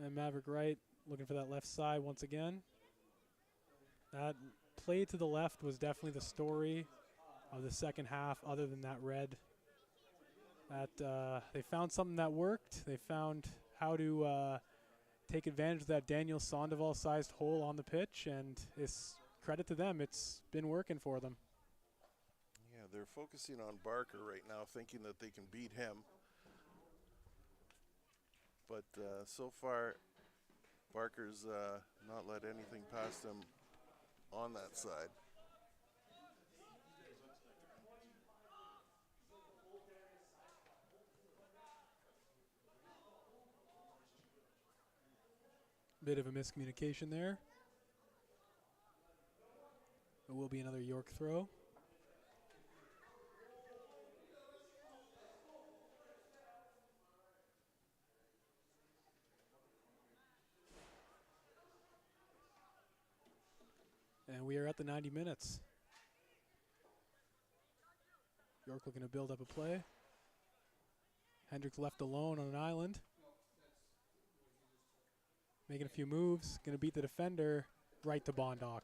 And Maverick Wright looking for that left side once again. That play to the left was definitely the story of the second half, other than that red. That they found something that worked. They found how to take advantage of that Daniel Sandoval-sized hole on the pitch, and it's credit to them. It's been working for them. Yeah, they're focusing on Barker right now, thinking that they can beat him. But so far, Barker's not let anything past him on that side. Bit of a miscommunication there. It will be another York throw. And we are at the 90 minutes. York looking to build up a play. Hendricks left alone on an island. Making a few moves. Going to beat the defender right to Bondoc.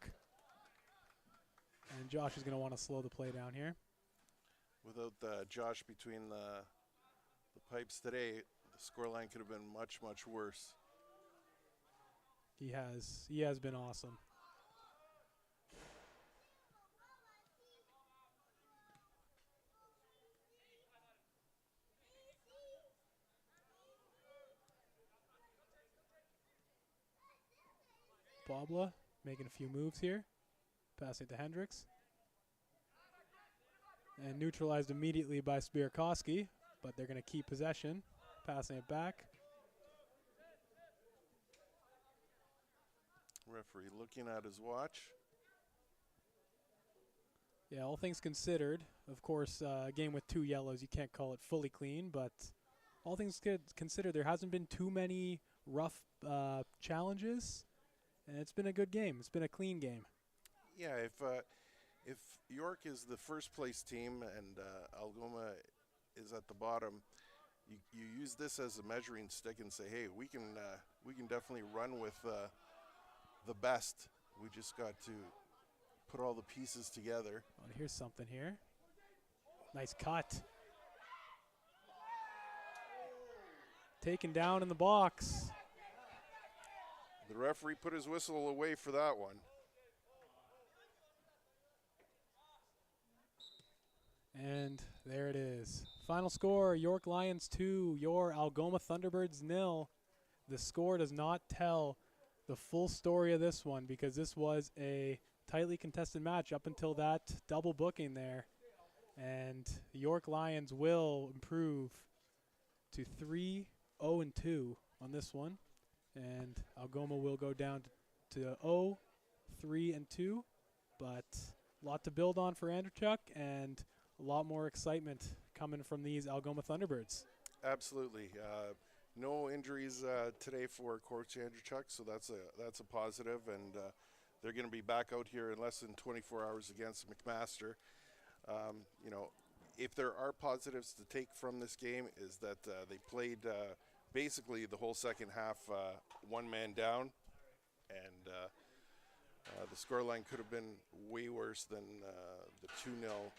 And Josh is going to want to slow the play down here. Without Josh between the pipes today, the scoreline could have been much, much worse. He has been awesome. Bobla making a few moves here. Passing to Hendricks. And neutralized immediately by Spierkowski, but they're going to keep possession. Passing it back. Referee looking at his watch. Yeah, all things considered, of course, a game with 2 yellows, you can't call it fully clean, but all things considered, there hasn't been too many rough challenges, and it's been a good game. It's been a clean game. Yeah, if York is the first place team and Algoma is at the bottom, you use this as a measuring stick and say, hey, we can definitely run with the best. We just got to put all the pieces together. Oh, here's something here. Nice cut. Taken down in the box. The referee put his whistle away for that one. And there it is. Final score, York Lions 2, your Algoma Thunderbirds 0. The score does not tell the full story of this one because this was a tightly contested match up until that double booking there. And the York Lions will improve to 3-0-2 on this one. And Algoma will go down to 0-3-2. But a lot to build on for Andrechuk and a lot more excitement coming from these Algoma Thunderbirds. Absolutely. No injuries today for Coach Andrechuk, so that's a positive, and they're going to be back out here in less than 24 hours against McMaster. If there are positives to take from this game is that they played basically the whole second half one man down, and the scoreline could have been way worse than the 2-0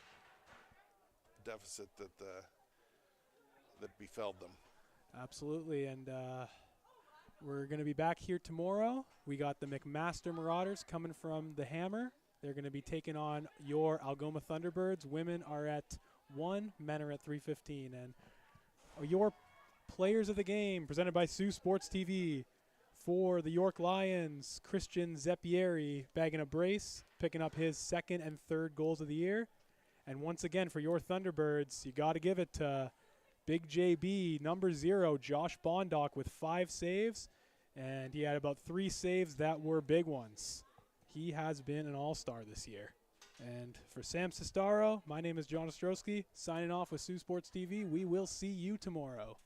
deficit that befell them. Absolutely, and we're going to be back here tomorrow. We got the McMaster Marauders coming from the Hammer. They're going to be taking on your Algoma Thunderbirds. Women are at 1, men are at 3:15. And your players of the game, presented by Sioux Sports TV. For the York Lions, Christian Zeppieri bagging a brace, picking up his 2nd and 3rd goals of the year. And once again, for your Thunderbirds, you got to give it to Big JB, number 0, Josh Bondoc with 5 saves. And he had about 3 saves that were big ones. He has been an all-star this year. And for Sam Sestaro, my name is John Ostrowski, signing off with Sioux Sports TV. We will see you tomorrow.